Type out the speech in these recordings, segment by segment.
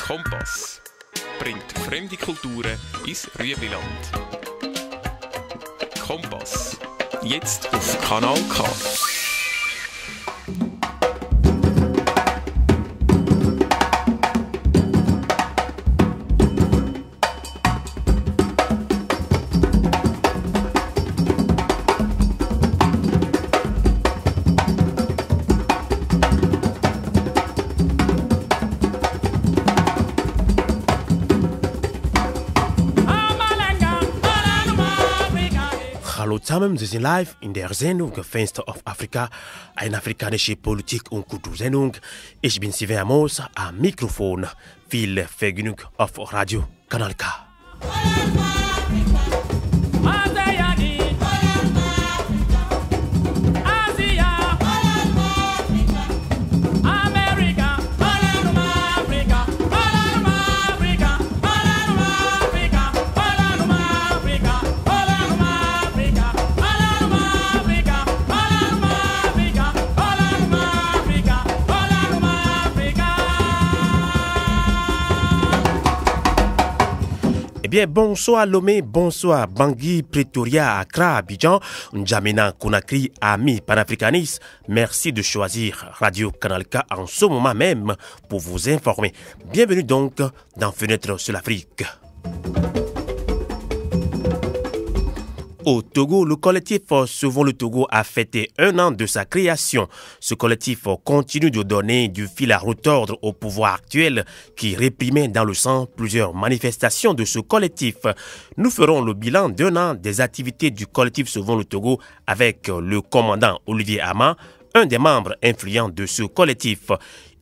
Kompass bringt fremde Kulturen ins Rüebliland. Kompass, jetzt auf Kanal K. Hallo zusammen, Sie sind live in der Sendung Fenster of Afrika, eine afrikanische Politik- und Kultursendung. Ich bin Sylvain Amos am Mikrofon. Viel Vergnügen auf Radio Kanal K. Bien, bonsoir Lomé, bonsoir Bangui, Pretoria, Accra, Abidjan, N'Djamena, Conakry, amis panafricanistes. Merci de choisir Radio Kanal K en ce moment même pour vous informer. Bienvenue donc dans Fenêtre sur l'Afrique. Au Togo, le collectif Sauvons le Togo a fêté 1 an de sa création. Ce collectif continue de donner du fil à retordre au pouvoir actuel qui réprimait dans le sang plusieurs manifestations de ce collectif. Nous ferons le bilan d'1 an des activités du collectif Sauvons le Togo avec le commandant Olivier Ama, un des membres influents de ce collectif.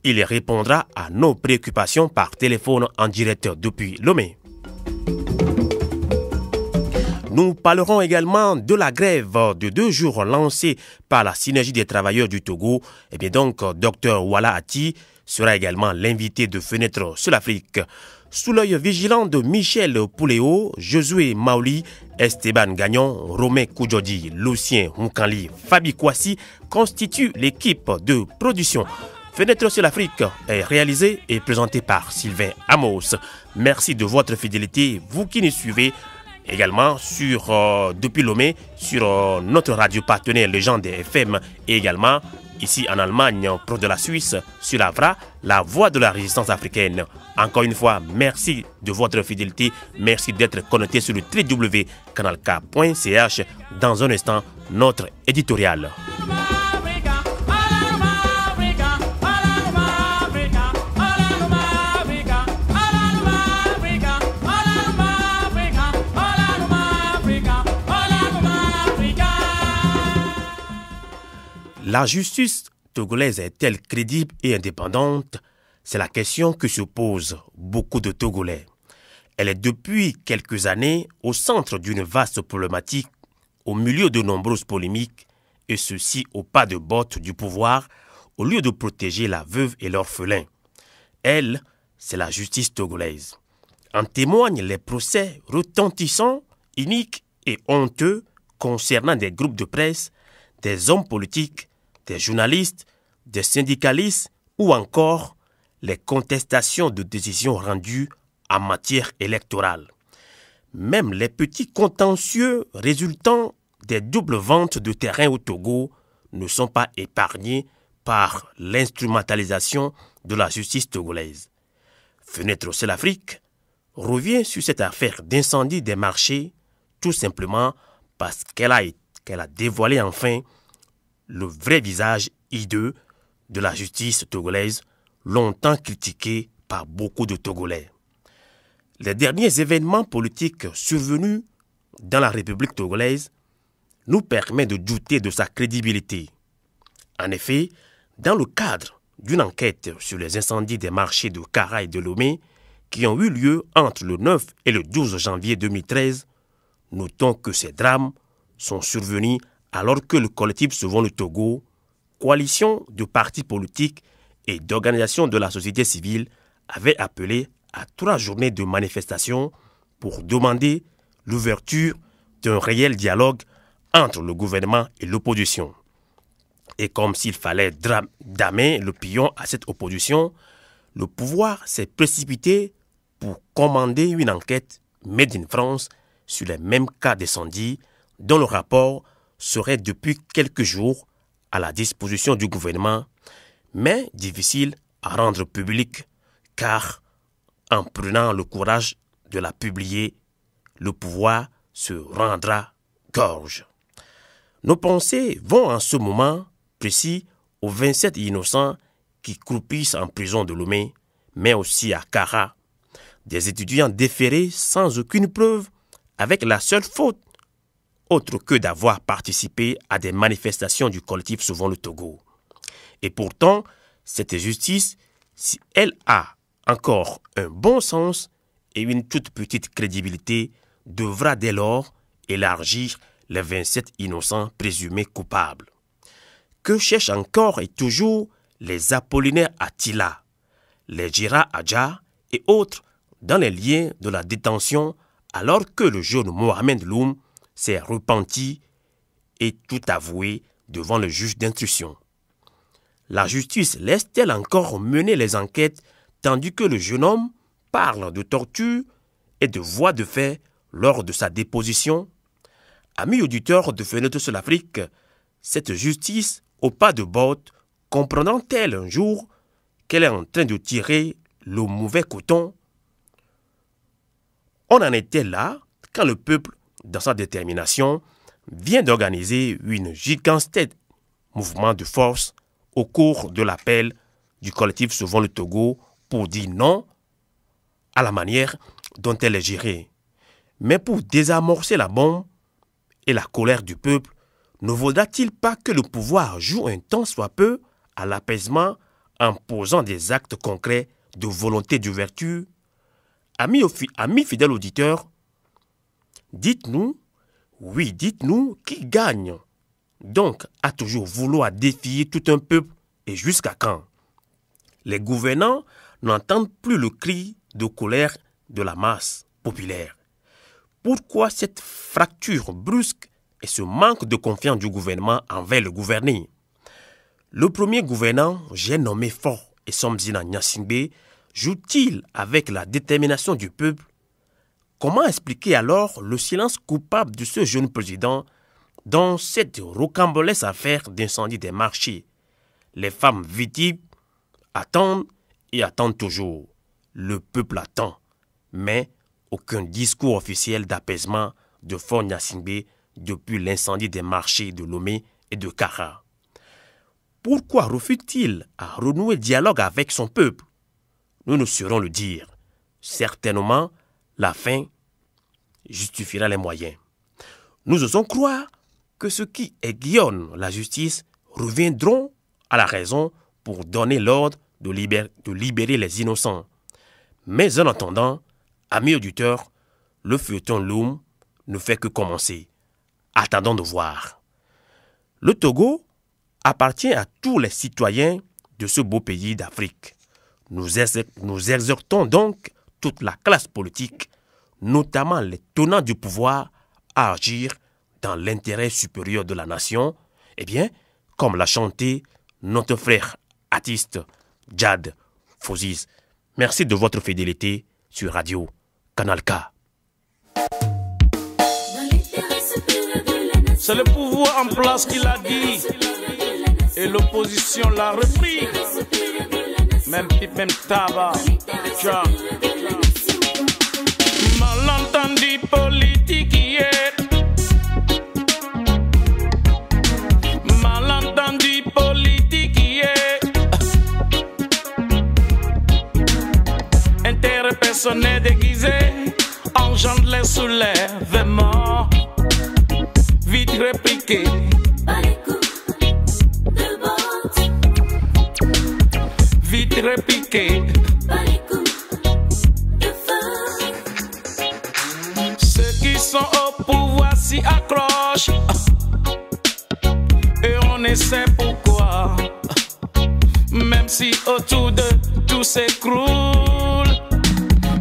Il répondra à nos préoccupations par téléphone en direct depuis Lomé. Nous parlerons également de la grève de 2 jours lancée par la Synergie des travailleurs du Togo. Et bien donc, Dr Wala Ati sera également l'invité de Fenêtre sur l'Afrique. Sous l'œil vigilant de Michel Pouléo, Josué Maoli, Esteban Gagnon, Romain Koudjodi, Lucien Moukanli, Fabi Kouassi constituent l'équipe de production. Fenêtre sur l'Afrique est réalisée et présentée par Sylvain Amos. Merci de votre fidélité, vous qui nous suivez également depuis Lomé sur notre radio partenaire Légende FM et également ici en Allemagne, proche de la Suisse, sur la VRA, la voix de la résistance africaine. Encore une fois, merci de votre fidélité, merci d'être connecté sur le www.canalk.ch. Dans un instant, notre éditorial. La justice togolaise est-elle crédible et indépendante? C'est la question que se posent beaucoup de Togolais. Elle est depuis quelques années au centre d'une vaste problématique, au milieu de nombreuses polémiques, et ceci au pas de botte du pouvoir, au lieu de protéger la veuve et l'orphelin. Elle, c'est la justice togolaise. En témoignent les procès retentissants, iniques et honteux concernant des groupes de presse, des hommes politiques, des journalistes, des syndicalistes ou encore les contestations de décisions rendues en matière électorale. Même les petits contentieux résultant des doubles ventes de terrain au Togo ne sont pas épargnés par l'instrumentalisation de la justice togolaise. Fenêtre sur l'Afrique revient sur cette affaire d'incendie des marchés tout simplement parce qu'elle a dévoilé enfin le vrai visage hideux de la justice togolaise, longtemps critiqué par beaucoup de Togolais. Les derniers événements politiques survenus dans la République togolaise nous permettent de douter de sa crédibilité. En effet, dans le cadre d'une enquête sur les incendies des marchés de Kara et de Lomé qui ont eu lieu entre le 9 et le 12 janvier 2013, notons que ces drames sont survenus alors que le collectif Sauvons le Togo, coalition de partis politiques et d'organisations de la société civile, avait appelé à 3 journées de manifestation pour demander l'ouverture d'un réel dialogue entre le gouvernement et l'opposition. Et comme s'il fallait damer le pion à cette opposition, le pouvoir s'est précipité pour commander une enquête made in France sur les mêmes cas d'incendie dont le rapport serait depuis quelques jours à la disposition du gouvernement, mais difficile à rendre public car en prenant le courage de la publier, le pouvoir se rendra gorge. Nos pensées vont en ce moment précis aux 27 innocents qui croupissent en prison de Lomé, mais aussi à Kara, des étudiants déférés sans aucune preuve, avec la seule faute, autre que d'avoir participé à des manifestations du collectif Sauvons le Togo. Et pourtant, cette justice, si elle a encore un bon sens et une toute petite crédibilité, devra dès lors élargir les 27 innocents présumés coupables. Que cherchent encore et toujours les Apollinaire Attila, les Gira Adja et autres dans les liens de la détention alors que le jeune Mohamed Loum s'est repenti et tout avoué devant le juge d'instruction. La justice laisse-t-elle encore mener les enquêtes tandis que le jeune homme parle de torture et de voies de fait lors de sa déposition? Amis auditeurs de Fenêtre sur l'Afrique, cette justice au pas de botte comprendra-t-elle un jour qu'elle est en train de tirer le mauvais coton? On en était là quand le peuple, dans sa détermination, vient d'organiser une gigantesque mouvement de force au cours de l'appel du collectif Sauvons le Togo pour dire non à la manière dont elle est gérée. Mais pour désamorcer la bombe et la colère du peuple, ne vaudra-t-il pas que le pouvoir joue un tant soit peu à l'apaisement en posant des actes concrets de volonté d'ouverture? Amis fidèles auditeurs, dites-nous, oui, dites-nous qui gagne donc à toujours vouloir défier tout un peuple et jusqu'à quand? Les gouvernants n'entendent plus le cri de colère de la masse populaire. Pourquoi cette fracture brusque et ce manque de confiance du gouvernement envers le gouverné? Le premier gouvernant, j'ai nommé Fort et Somzina Nyasingbe, joue-t-il avec la détermination du peuple? Comment expliquer alors le silence coupable de ce jeune président dans cette rocambolesque affaire d'incendie des marchés? Les femmes victimes attendent et attendent toujours. Le peuple attend, mais aucun discours officiel d'apaisement de Fort Nyasingbe depuis l'incendie des marchés de Lomé et de Kara. Pourquoi refuse-t-il à renouer le dialogue avec son peuple? Nous ne saurons le dire. Certainement, la fin justifiera les moyens. Nous osons croire que ceux qui aiguillonnent la justice reviendront à la raison pour donner l'ordre de libérer les innocents. Mais en attendant, amis auditeurs, le feuilleton Loum ne fait que commencer. Attendons de voir. Le Togo appartient à tous les citoyens de ce beau pays d'Afrique. Nous exhortons donc toute la classe politique, notamment les tenants du pouvoir, à agir dans l'intérêt supérieur de la nation, eh bien, comme l'a chanté notre frère artiste Djad Fozis. Merci de votre fidélité sur Radio Canal K. C'est le pouvoir en place qui l'a dit et l'opposition l'a repris. Même pipe, même tabac. Malentendu politique hier. Malentendu politique hier. Intérêt personnel déguisé engendre les soulèvements. Vite répliqué. Vite répliqué. Ceux qui sont au pouvoir s'y accrochent. Et on essaie pourquoi. Même si autour de tout s'écroule.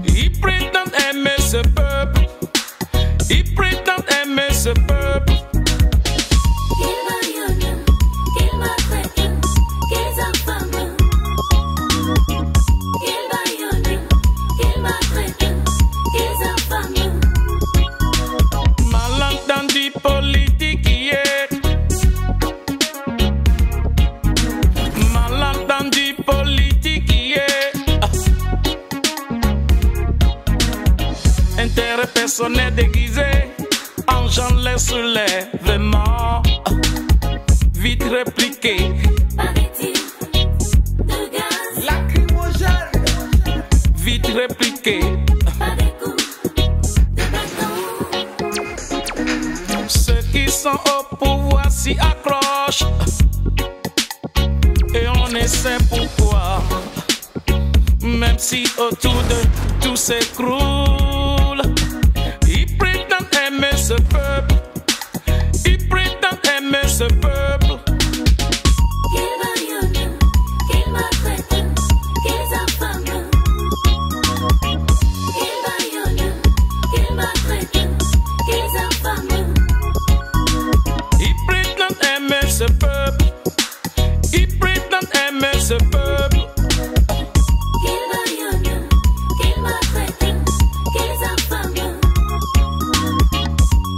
Ils prétendent aimer ce peuple. Ils prétendent aimer ce peuple. sonnet déguisé en Jean les soulèvements. Vite répliqué. De gaz. Lacrymogène. Vite répliqué. Pas des coups de bâton. Ceux qui sont au pouvoir s'y accrochent. Et on essaie pourquoi. Même si autour de tout s'écroule, ils prétendent aimer ce peuple. Ils prétendent aimer ce peuple. Qu'ils baillonnent, qu'ils maltraitent, qu'ils affament. Qu'ils baillonnent, qu'ils maltraitent, qu'ils affament. Ils prétendent aimer ce peuple. Ils prétendent aimer ce peuple. Qu'ils baillonnent, qu'ils maltraitent, qu'ils affament.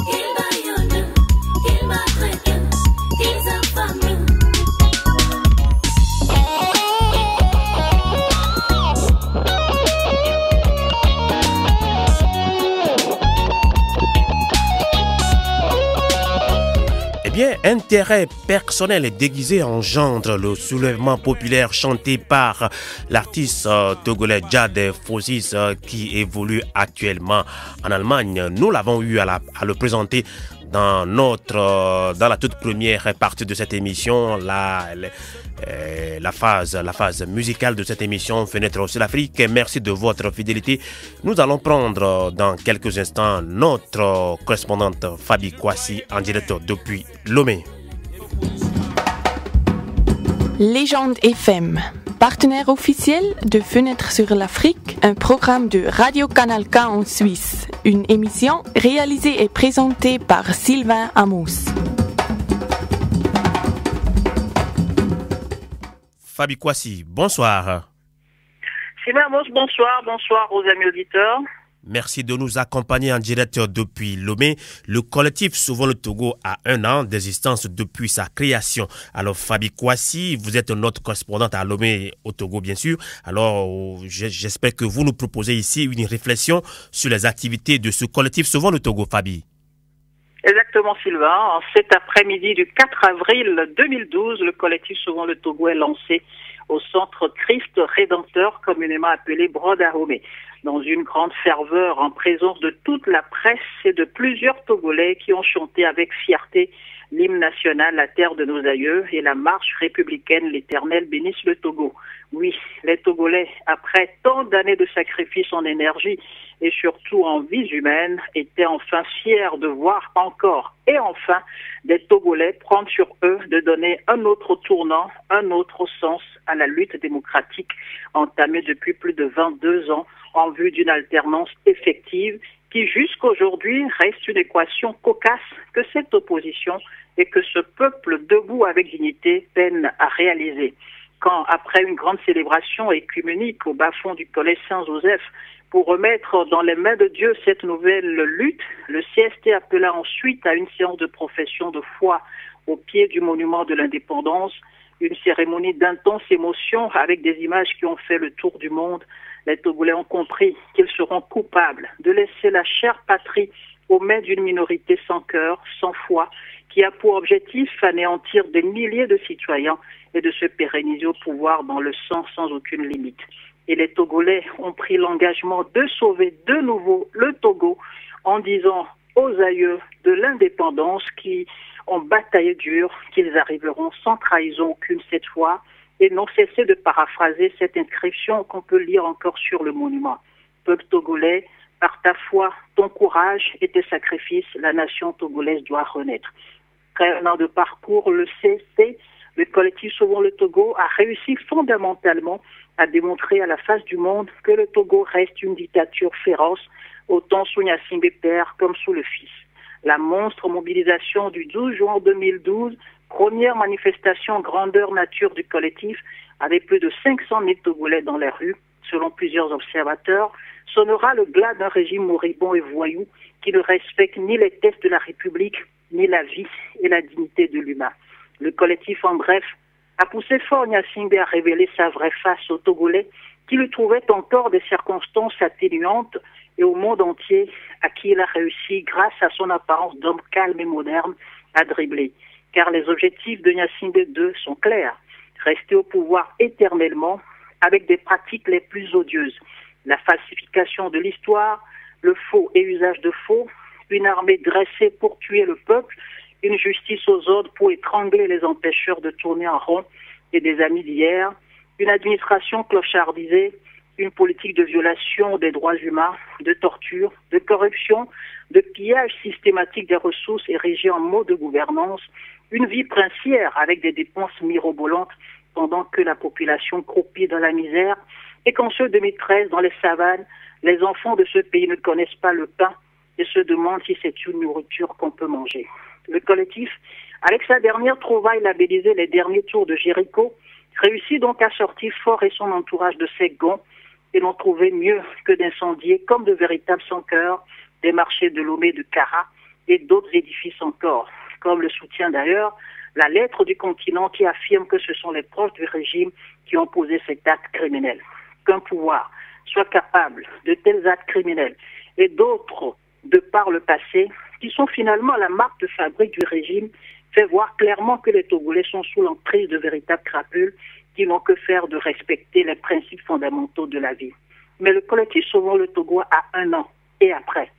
Qu'ils baillonnent, qu'ils maltraitent, qu'ils affament. Eh bien, intérêt personnel déguisé engendre le soulèvement populaire chanté par l'artiste togolais Jade Fossis qui évolue actuellement en Allemagne. Nous l'avons eu à le présenter dans la toute première partie de cette émission, la phase musicale de cette émission Fenêtre sur l'Afrique. Merci de votre fidélité. Nous allons prendre dans quelques instants notre correspondante Fabi Kwasi en direct depuis Lomé. Légende FM, partenaire officiel de Fenêtre sur l'Afrique, un programme de Radio Canal K en Suisse. Une émission réalisée et présentée par Sylvain Amos. Fabi Kwasi, bonsoir. Sylvain Amos, bonsoir. Bonsoir aux amis auditeurs. Merci de nous accompagner en direct depuis Lomé. Le collectif Sauvons le Togo a 1 an d'existence depuis sa création. Alors Fabi Kwasi, vous êtes notre correspondante à Lomé au Togo bien sûr. Alors j'espère que vous nous proposez ici une réflexion sur les activités de ce collectif Sauvons le Togo, Fabi. Exactement Sylvain. En cet après-midi du 4 avril 2012, le collectif Sauvons le Togo est lancé au centre Christ Rédempteur, communément appelé Brodahomé, dans une grande ferveur en présence de toute la presse et de plusieurs Togolais qui ont chanté avec fierté l'hymne national La terre de nos aïeux et la marche républicaine L'Éternel bénisse le Togo. Oui, les Togolais, après tant d'années de sacrifices en énergie et surtout en vies humaines, étaient enfin fiers de voir encore et enfin des Togolais prendre sur eux de donner un autre tournant, un autre sens à la lutte démocratique entamée depuis plus de 22 ans en vue d'une alternance effective qui jusqu'aujourd'hui reste une équation cocasse que cette opposition et que ce peuple debout avec dignité peine à réaliser. Quand, après une grande célébration écuménique au bas-fond du collège Saint-Joseph, pour remettre dans les mains de Dieu cette nouvelle lutte, le CST appela ensuite à une séance de profession de foi au pied du monument de l'indépendance, une cérémonie d'intense émotion avec des images qui ont fait le tour du monde. Les Togolais ont compris qu'ils seront coupables de laisser la chère patrie aux mains d'une minorité sans cœur, sans foi, qui a pour objectif anéantir des milliers de citoyens et de se pérenniser au pouvoir dans le sang sans aucune limite. Et les Togolais ont pris l'engagement de sauver de nouveau le Togo en disant aux aïeux de l'indépendance qui ont bataillé dur qu'ils arriveront sans trahison aucune cette fois et n'ont cessé de paraphraser cette inscription qu'on peut lire encore sur le monument. Peuple togolais, par ta foi, ton courage et tes sacrifices, la nation togolaise doit renaître. Après 1 an de parcours, le CST, le collectif Sauvons le Togo, a réussi fondamentalement à démontrer à la face du monde que le Togo reste une dictature féroce, autant sous Gnassingbé père comme sous le fils. La monstre mobilisation du 12 juin 2012, première manifestation grandeur nature du collectif, avec plus de 500 000 Togolais dans les rues, selon plusieurs observateurs, sonnera le glas d'un régime moribond et voyou qui ne respecte ni les tests de la République, ni la vie et la dignité de l'humain. Le collectif, en bref, a poussé fort Gnassingbé à révéler sa vraie face aux Togolais qui lui trouvaient encore des circonstances atténuantes et au monde entier à qui il a réussi, grâce à son apparence d'homme calme et moderne, à dribbler. Car les objectifs de Gnassingbé II sont clairs. Rester au pouvoir éternellement avec des pratiques les plus odieuses. La falsification de l'histoire, le faux et usage de faux, une armée dressée pour tuer le peuple, une justice aux ordres pour étrangler les empêcheurs de tourner en rond et des amis d'hier, une administration clochardisée, une politique de violation des droits humains, de torture, de corruption, de pillage systématique des ressources érigées en mode de gouvernance, une vie princière avec des dépenses mirobolantes pendant que la population croupit dans la misère et qu'en ce 2013, dans les savanes, les enfants de ce pays ne connaissent pas le pain et se demandent si c'est une nourriture qu'on peut manger. Le collectif, avec sa dernière trouvaille labellisée les derniers tours de Jéricho, réussit donc à sortir Fort et son entourage de ses gonds et n'ont trouvé mieux que d'incendier comme de véritables sans-cœur des marchés de Lomé, de Cara et d'autres édifices encore, comme le soutient d'ailleurs la lettre du continent qui affirme que ce sont les proches du régime qui ont posé cet acte criminel. Qu'un pouvoir soit capable de tels actes criminels et d'autres de par le passé, qui sont finalement la marque de fabrique du régime, fait voir clairement que les Togolais sont sous l'emprise de véritables crapules qui n'ont que faire de respecter les principes fondamentaux de la vie. Mais le collectif Sauvons le Togo a 1 an et après.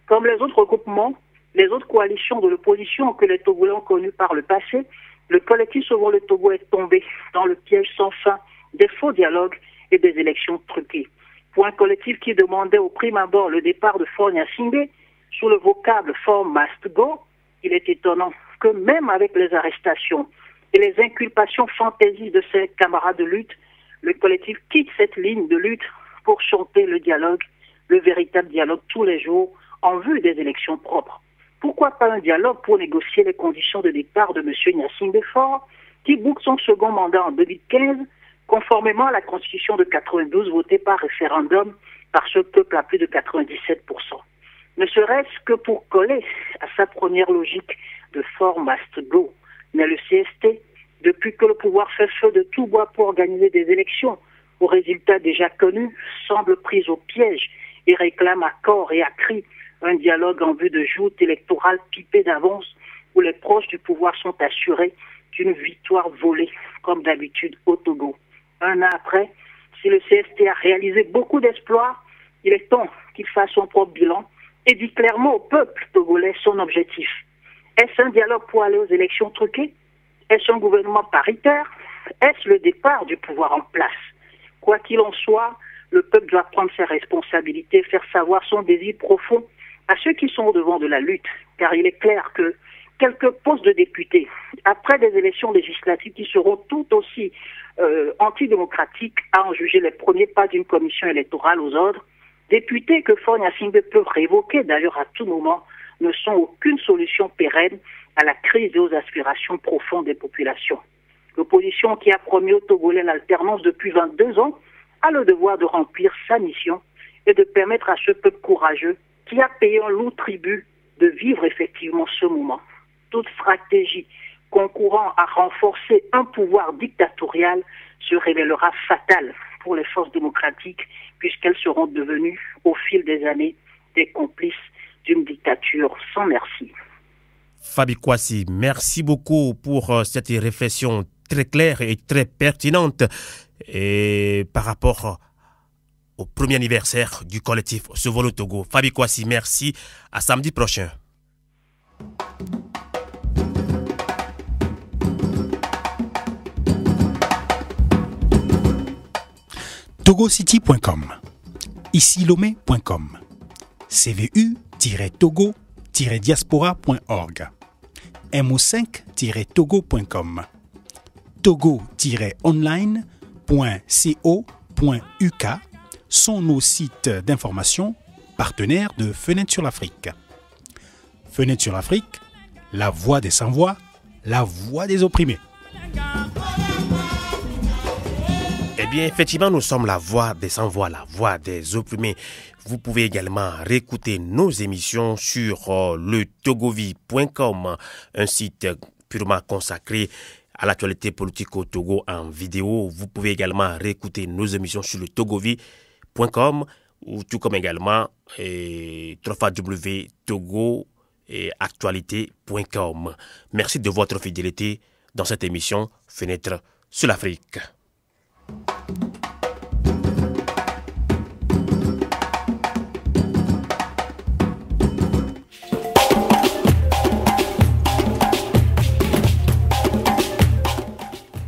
Comme les autres regroupements, les autres coalitions de l'opposition que les Togolais ont connues par le passé, le collectif Sauvons le Togo est tombé dans le piège sans fin des faux dialogues et des élections truquées. Pour un collectif qui demandait au prime abord le départ de Faure Gnassingbé, sous le vocable « Faure must go », il est étonnant que même avec les arrestations et les inculpations fantaisistes de ses camarades de lutte, le collectif quitte cette ligne de lutte pour chanter le dialogue, le véritable dialogue tous les jours en vue des élections propres. Pourquoi pas un dialogue pour négocier les conditions de départ de M. Gnassingbé Faure, qui boucle son second mandat en 2015, conformément à la Constitution de 92 votée par référendum par ce peuple à plus de 97%. Ne serait-ce que pour coller à sa première logique de Faure must go. Mais le CST, depuis que le pouvoir fait feu de tout bois pour organiser des élections aux résultats déjà connus, semble prise au piège et réclame à corps et à cri un dialogue en vue de joute électorale pipée d'avance où les proches du pouvoir sont assurés d'une victoire volée, comme d'habitude au Togo. 1 an après, si le CST a réalisé beaucoup d'exploits, il est temps qu'il fasse son propre bilan et dit clairement au peuple togolais son objectif. Est-ce un dialogue pour aller aux élections truquées? Est-ce un gouvernement paritaire? Est-ce le départ du pouvoir en place? Quoi qu'il en soit, le peuple doit prendre ses responsabilités, faire savoir son désir profond à ceux qui sont au devant de la lutte, car il est clair que quelques postes de députés, après des élections législatives qui seront tout aussi antidémocratiques à en juger les premiers pas d'une commission électorale aux ordres, députés que Faure Gnassingbé peut révoquer d'ailleurs à tout moment, ne sont aucune solution pérenne à la crise et aux aspirations profondes des populations. L'opposition qui a promis aux Togolais l'alternance depuis 22 ans a le devoir de remplir sa mission et de permettre à ce peuple courageux qui a payé un lourd tribut de vivre effectivement ce moment. Toute stratégie concourant à renforcer un pouvoir dictatorial se révélera fatale pour les forces démocratiques puisqu'elles seront devenues au fil des années des complices d'une dictature sans merci. Fabi Kwasi, merci beaucoup pour cette réflexion très claire et très pertinente et par rapport au premier anniversaire du collectif Sauvons le Togo. Fabi Kwasi, merci. À samedi prochain. togocity.com, icilomé.com, cvu-togo-diaspora.org, mo5-togo.com, togo-online.co.uk sont nos sites d'information partenaires de Fenêtre sur l'Afrique. Fenêtre sur l'Afrique, la voix des sans-voix, la voix des opprimés. Eh bien, effectivement, nous sommes la voix des sans-voix, la voix des opprimés. Vous pouvez également réécouter nos émissions sur le togovie.com, un site purement consacré à l'actualité politique au Togo en vidéo. Vous pouvez également réécouter nos émissions sur le togovie.com ou tout comme également www.togo-actualité.com. Merci de votre fidélité dans cette émission Fenêtre sur l'Afrique.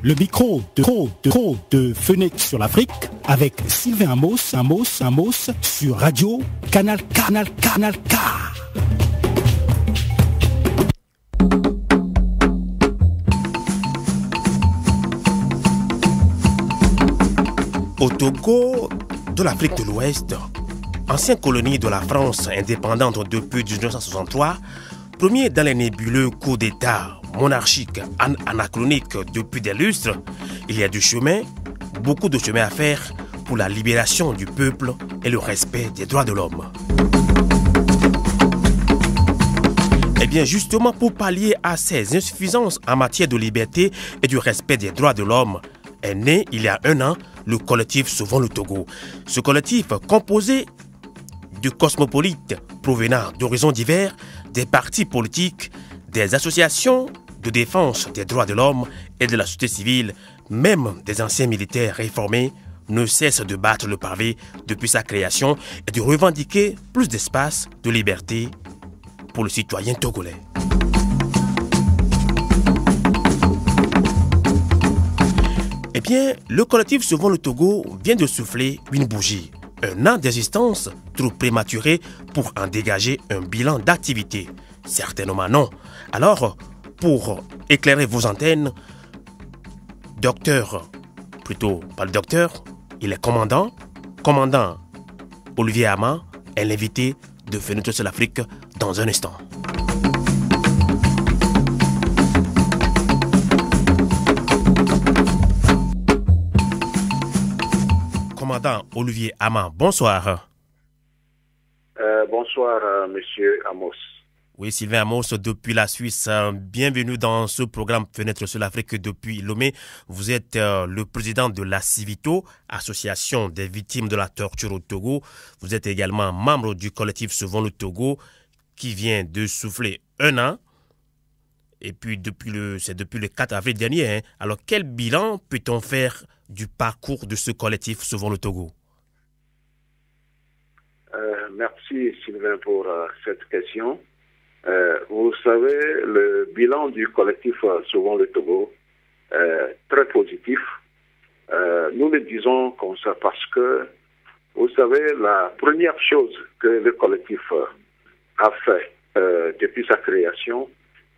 Le micro de Fenêtre sur l'Afrique avec Sylvain Amos sur Radio Canal K. Au Togo, de l'Afrique de l'Ouest, ancienne colonie de la France indépendante depuis 1963, premier dans les nébuleux coups d'État monarchiques anachroniques depuis des lustres, il y a du chemin, beaucoup de chemin à faire pour la libération du peuple et le respect des droits de l'homme. Eh bien, justement, pour pallier à ces insuffisances en matière de liberté et du respect des droits de l'homme, est né il y a un an le collectif Sauvons le Togo. Ce collectif, composé de cosmopolites provenant d'horizons divers, des partis politiques, des associations de défense des droits de l'homme et de la société civile, même des anciens militaires réformés, ne cesse de battre le pavé depuis sa création et de revendiquer plus d'espace, de liberté pour le citoyen togolais. Eh bien, le collectif Sauvons le Togo vient de souffler une bougie. Un an d'existence trop prématuré pour en dégager un bilan d'activité. Certainement non. Alors, pour éclairer vos antennes, pas le docteur, il est commandant Olivier Ama est l'invité de Fenêtre sur l'Afrique dans un instant. Commandant Olivier Ama, bonsoir. Bonsoir, monsieur Amos. Oui, Sylvain Amos, depuis la Suisse, bienvenue dans ce programme Fenêtre sur l'Afrique depuis Lomé. Vous êtes le président de la Civito, association des victimes de la torture au Togo. Vous êtes également membre du collectif Sauvons le Togo, qui vient de souffler un an. Et puis, c'est depuis le 4 avril dernier. Alors, quel bilan peut-on faire du parcours de ce collectif Sauvons le Togo? Merci, Sylvain, pour cette question. Vous savez, le bilan du collectif Sauvons le Togo est très positif. Nous le disons comme ça parce que, vous savez, la première chose que le collectif a fait depuis sa création,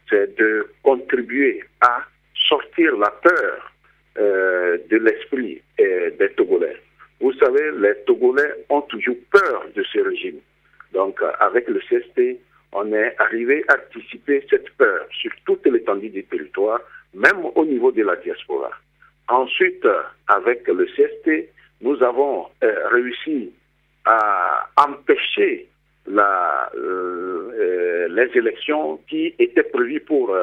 c'est de contribuer à sortir la peur de l'esprit des Togolais. Vous savez, les Togolais ont toujours peur de ce régime. Donc, avec le CST, on est arrivé à anticiper cette peur sur toute l'étendue du territoire, même au niveau de la diaspora. Ensuite, avec le CST, nous avons réussi à empêcher les élections qui étaient prévues pour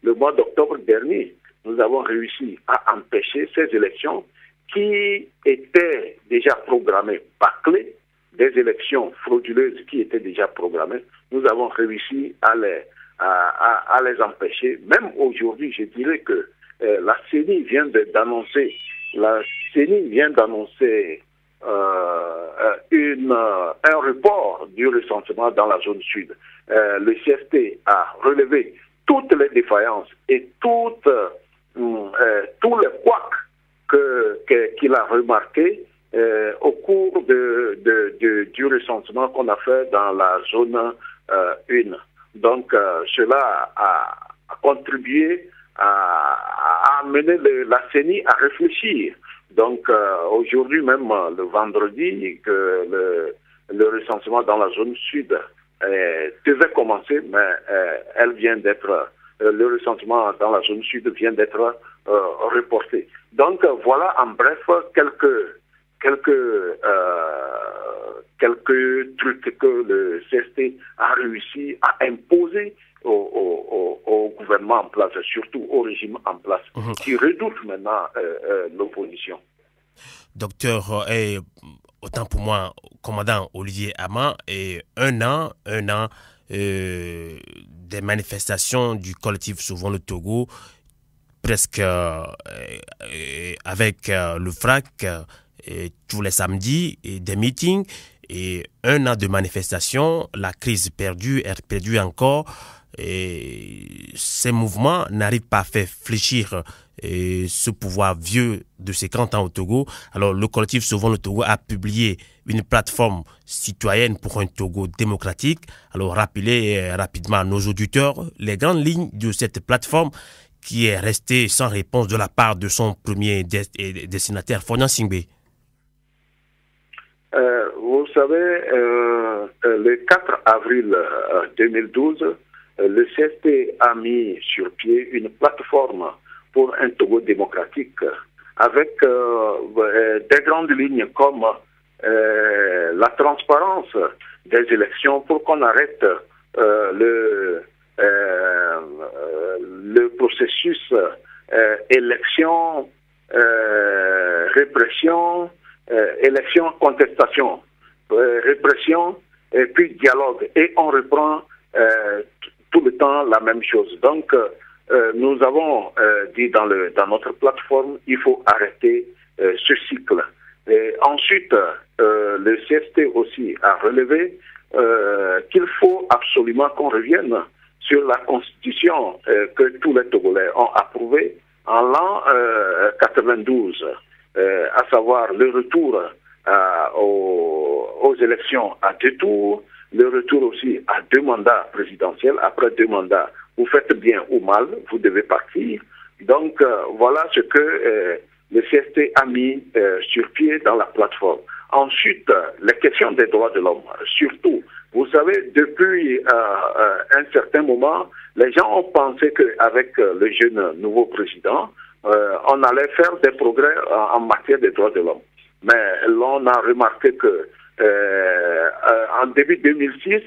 le mois d'octobre dernier. Nous avons réussi à empêcher ces élections qui étaient déjà programmées, bâclées, des élections frauduleuses qui étaient déjà programmées. Nous avons réussi à les empêcher. Même aujourd'hui, je dirais que la CENI vient d'annoncer un report du recensement dans la zone sud. Le CST a relevé toutes les défaillances et tous les couacs qu'il a remarqué au cours du recensement qu'on a fait dans la zone 1. Donc, cela a contribué à amener la CENI à réfléchir. Donc, aujourd'hui même, le vendredi, que le recensement dans la zone sud devait commencer, mais elle vient d'être... le recensement dans la zone sud vient d'être reporté. Donc, voilà en bref quelques trucs que le CST a réussi à imposer au gouvernement en place, surtout au régime en place, qui redoute maintenant l'opposition. Docteur, autant pour moi, commandant Olivier Ama, et un an des manifestations du collectif Sauvons le Togo, presque avec le FRAC, tous les samedis, et des meetings, et un an de manifestations, la crise perdue encore, et ces mouvements n'arrivent pas à faire fléchir ce pouvoir vieux de 50 ans au Togo. Alors le collectif Sauvons le Togo a publié une plateforme citoyenne pour un Togo démocratique. Alors rappelez rapidement à nos auditeurs les grandes lignes de cette plateforme qui est restée sans réponse de la part de son premier destinataire, Fognan Singbe. Vous savez, le 4 avril 2012, le CST a mis sur pied une plateforme pour un Togo démocratique avec des grandes lignes comme la transparence des élections pour qu'on arrête le processus élection, répression, élection, contestation, répression et puis dialogue. Et on reprend tout le temps la même chose. Donc, nous avons dit dans notre plateforme, il faut arrêter ce cycle. Et ensuite, le CST aussi a relevé qu'il faut absolument qu'on revienne sur la constitution que tous les Togolais ont approuvée en l'an 92, à savoir le retour aux élections à 2 tours, le retour aussi à 2 mandats présidentiels. Après 2 mandats, vous faites bien ou mal, vous devez partir. Donc, voilà ce que le CST a mis sur pied dans la plateforme. Ensuite, les questions des droits de l'homme. Surtout, vous savez, depuis un certain moment, les gens ont pensé qu'avec le jeune nouveau président, on allait faire des progrès en matière des droits de l'homme. Mais l'on a remarqué que en début 2006,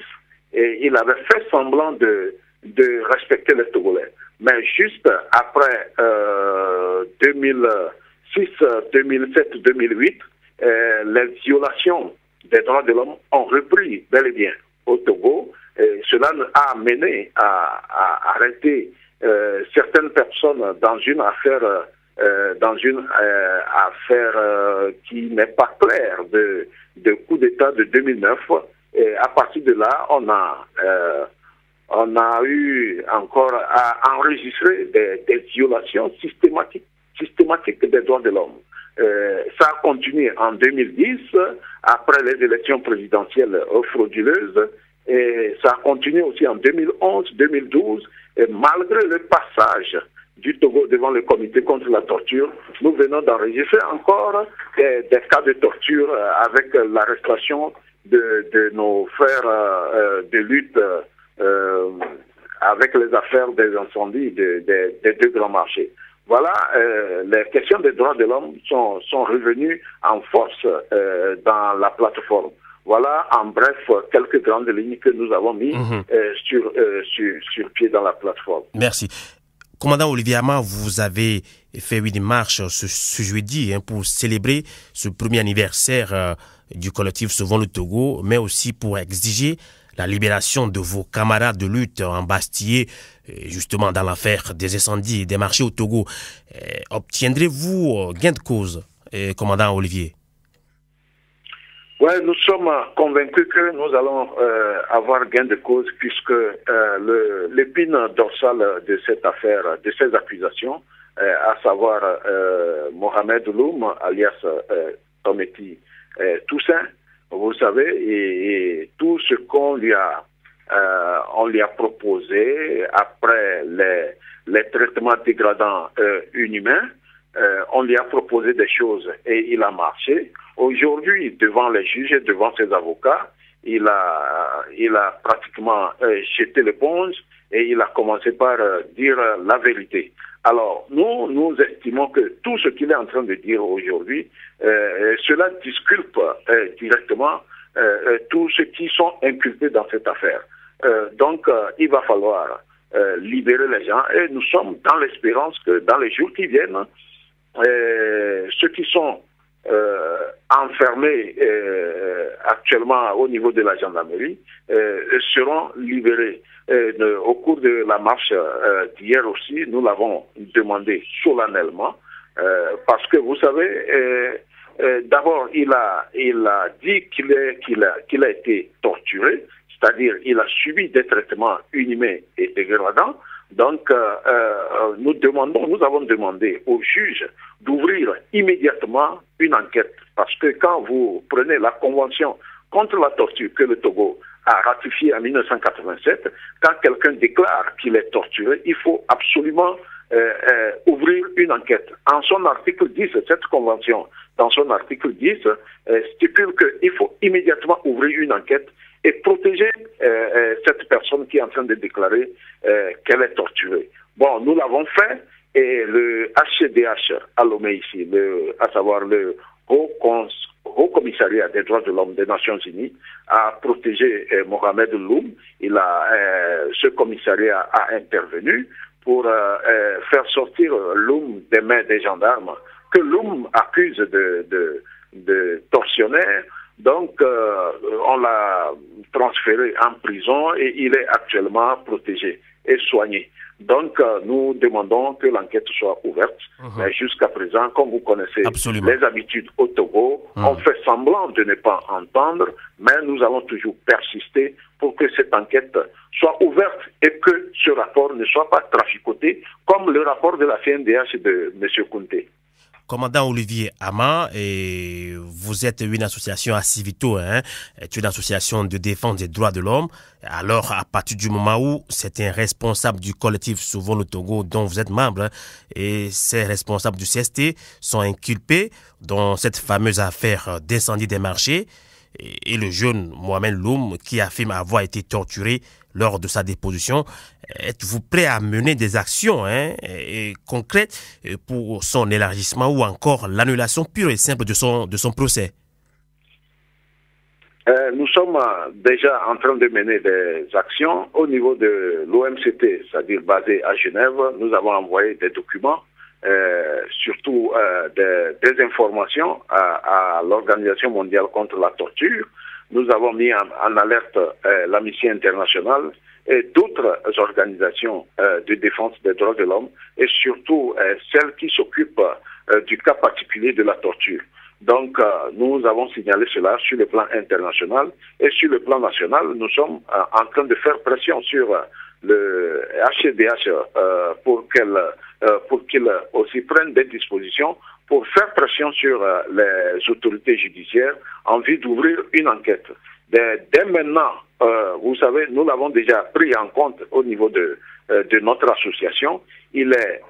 il avait fait semblant de respecter les Togolais. Mais juste après 2006, 2007, 2008, les violations des droits de l'homme ont repris bel et bien au Togo. Et cela a amené à arrêter certaines personnes dans une affaire qui n'est pas claire de coup d'État de 2009. Et à partir de là, on a eu encore à enregistrer des violations systématiques des droits de l'homme. Ça a continué en 2010, après les élections présidentielles frauduleuses, et ça a continué aussi en 2011, 2012, et malgré le passage du Togo devant le comité contre la torture, nous venons d'enregistrer encore des cas de torture avec l'arrestation de nos frères de lutte avec les affaires des incendies des 2 grands marchés. Voilà, les questions des droits de l'homme sont revenues en force dans la plateforme. Voilà, en bref, quelques grandes lignes que nous avons mises sur pied dans la plateforme. Merci. Commandant Olivier Ama, vous avez fait une marche ce jeudi pour célébrer ce premier anniversaire du collectif Sauvons le Togo, mais aussi pour exiger la libération de vos camarades de lutte embastillés justement dans l'affaire des incendies et des marchés au Togo. Obtiendrez-vous gain de cause, commandant Olivier? Oui, nous sommes convaincus que nous allons avoir gain de cause puisque l'épine dorsale de cette affaire, de ces accusations, à savoir Mohamed Loum, alias Tometi Toussaint, vous savez, et tout ce qu'on lui a proposé après les traitements dégradants inhumains, on lui a proposé des choses et il a marché. Aujourd'hui, devant les juges et devant ses avocats, il a pratiquement jeté l'éponge et il a commencé par dire la vérité. Alors, nous estimons que tout ce qu'il est en train de dire aujourd'hui, cela disculpe directement tous ceux qui sont inculpés dans cette affaire. Donc, il va falloir libérer les gens et nous sommes dans l'espérance que dans les jours qui viennent, ceux qui sont enfermés actuellement au niveau de la gendarmerie seront libérés. Au cours de la marche d'hier aussi, nous l'avons demandé solennellement parce que vous savez, d'abord il a dit qu'il a été torturé, c'est-à-dire il a subi des traitements inhumains et dégradants. Donc, nous avons demandé au juge d'ouvrir immédiatement une enquête. Parce que quand vous prenez la convention contre la torture que le Togo a ratifiée en 1987, quand quelqu'un déclare qu'il est torturé, il faut absolument ouvrir une enquête. En son article 10, cette convention, dans son article 10, stipule qu'il faut immédiatement ouvrir une enquête et protéger cette personne qui est en train de déclarer qu'elle est torturée. Bon, nous l'avons fait et le HCDH à Lomé ici, à savoir le Haut Commissariat des droits de l'homme des Nations Unies, a protégé Mohamed Loum. Ce commissariat a intervenu pour faire sortir Loum des mains des gendarmes que Loum accuse de tortionnaire. Donc, on l'a transféré en prison et il est actuellement protégé et soigné. Donc, nous demandons que l'enquête soit ouverte. Mais jusqu'à présent, comme vous connaissez les habitudes au Togo, on fait semblant de ne pas entendre, mais nous allons toujours persister pour que cette enquête soit ouverte et que ce rapport ne soit pas traficoté comme le rapport de la CNDH de M. Kounté. Commandant Olivier Ama, et vous êtes une association à Civito, une association de défense des droits de l'homme. Alors, à partir du moment où certains responsables du collectif Sauvons le Togo, dont vous êtes membre, et ces responsables du CST sont inculpés dans cette fameuse affaire d'incendie des marchés, et le jeune Mohamed Loum qui affirme avoir été torturé lors de sa déposition, êtes-vous prêt à mener des actions concrètes pour son élargissement ou encore l'annulation pure et simple de son procès? Nous sommes déjà en train de mener des actions au niveau de l'OMCT, c'est-à-dire basé à Genève. Nous avons envoyé des documents, surtout des informations à l'Organisation mondiale contre la torture. Nous avons mis en alerte l'Amnesty International et d'autres organisations de défense des droits de l'homme et surtout celles qui s'occupent du cas particulier de la torture. Donc, nous avons signalé cela sur le plan international et sur le plan national. Nous sommes en train de faire pression sur le HCDH pour qu'il aussi prenne des dispositions pour faire pression sur les autorités judiciaires en vue d'ouvrir une enquête. Dès maintenant, vous savez, nous l'avons déjà pris en compte au niveau de notre association. Il est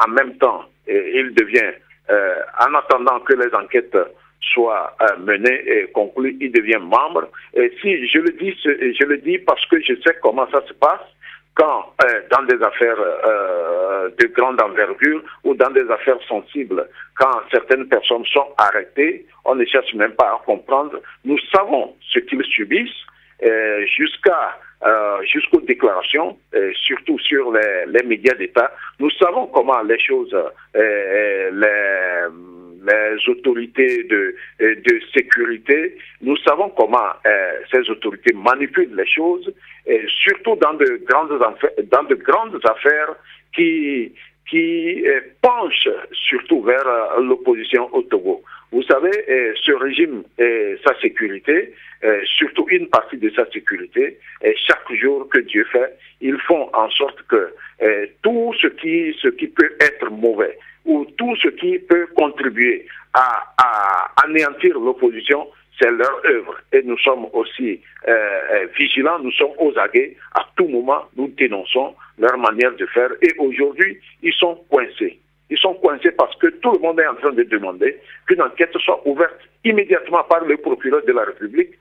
en même temps, il devient, en attendant que les enquêtes soient menées et conclues, il devient membre. Et si je le dis parce que je sais comment ça se passe. Quand dans des affaires de grande envergure ou dans des affaires sensibles, quand certaines personnes sont arrêtées, on ne cherche même pas à comprendre. Nous savons ce qu'ils subissent jusqu'aux déclarations, surtout sur les médias d'État. Nous savons comment les choses, les autorités de sécurité, nous savons comment ces autorités manipulent les choses, et surtout dans de grandes affaires qui penchent surtout vers l'opposition au Togo. Vous savez, ce régime et sa sécurité, surtout une partie de sa sécurité, et chaque jour que Dieu fait, ils font en sorte que tout ce qui peut être mauvais, ou tout ce qui peut contribuer à anéantir l'opposition, c'est leur œuvre. Et nous sommes aussi vigilants, nous sommes aux aguets. À tout moment, nous dénonçons leur manière de faire. Et aujourd'hui, ils sont coincés. Ils sont coincés parce que tout le monde est en train de demander qu'une enquête soit ouverte immédiatement par le procureur de la République,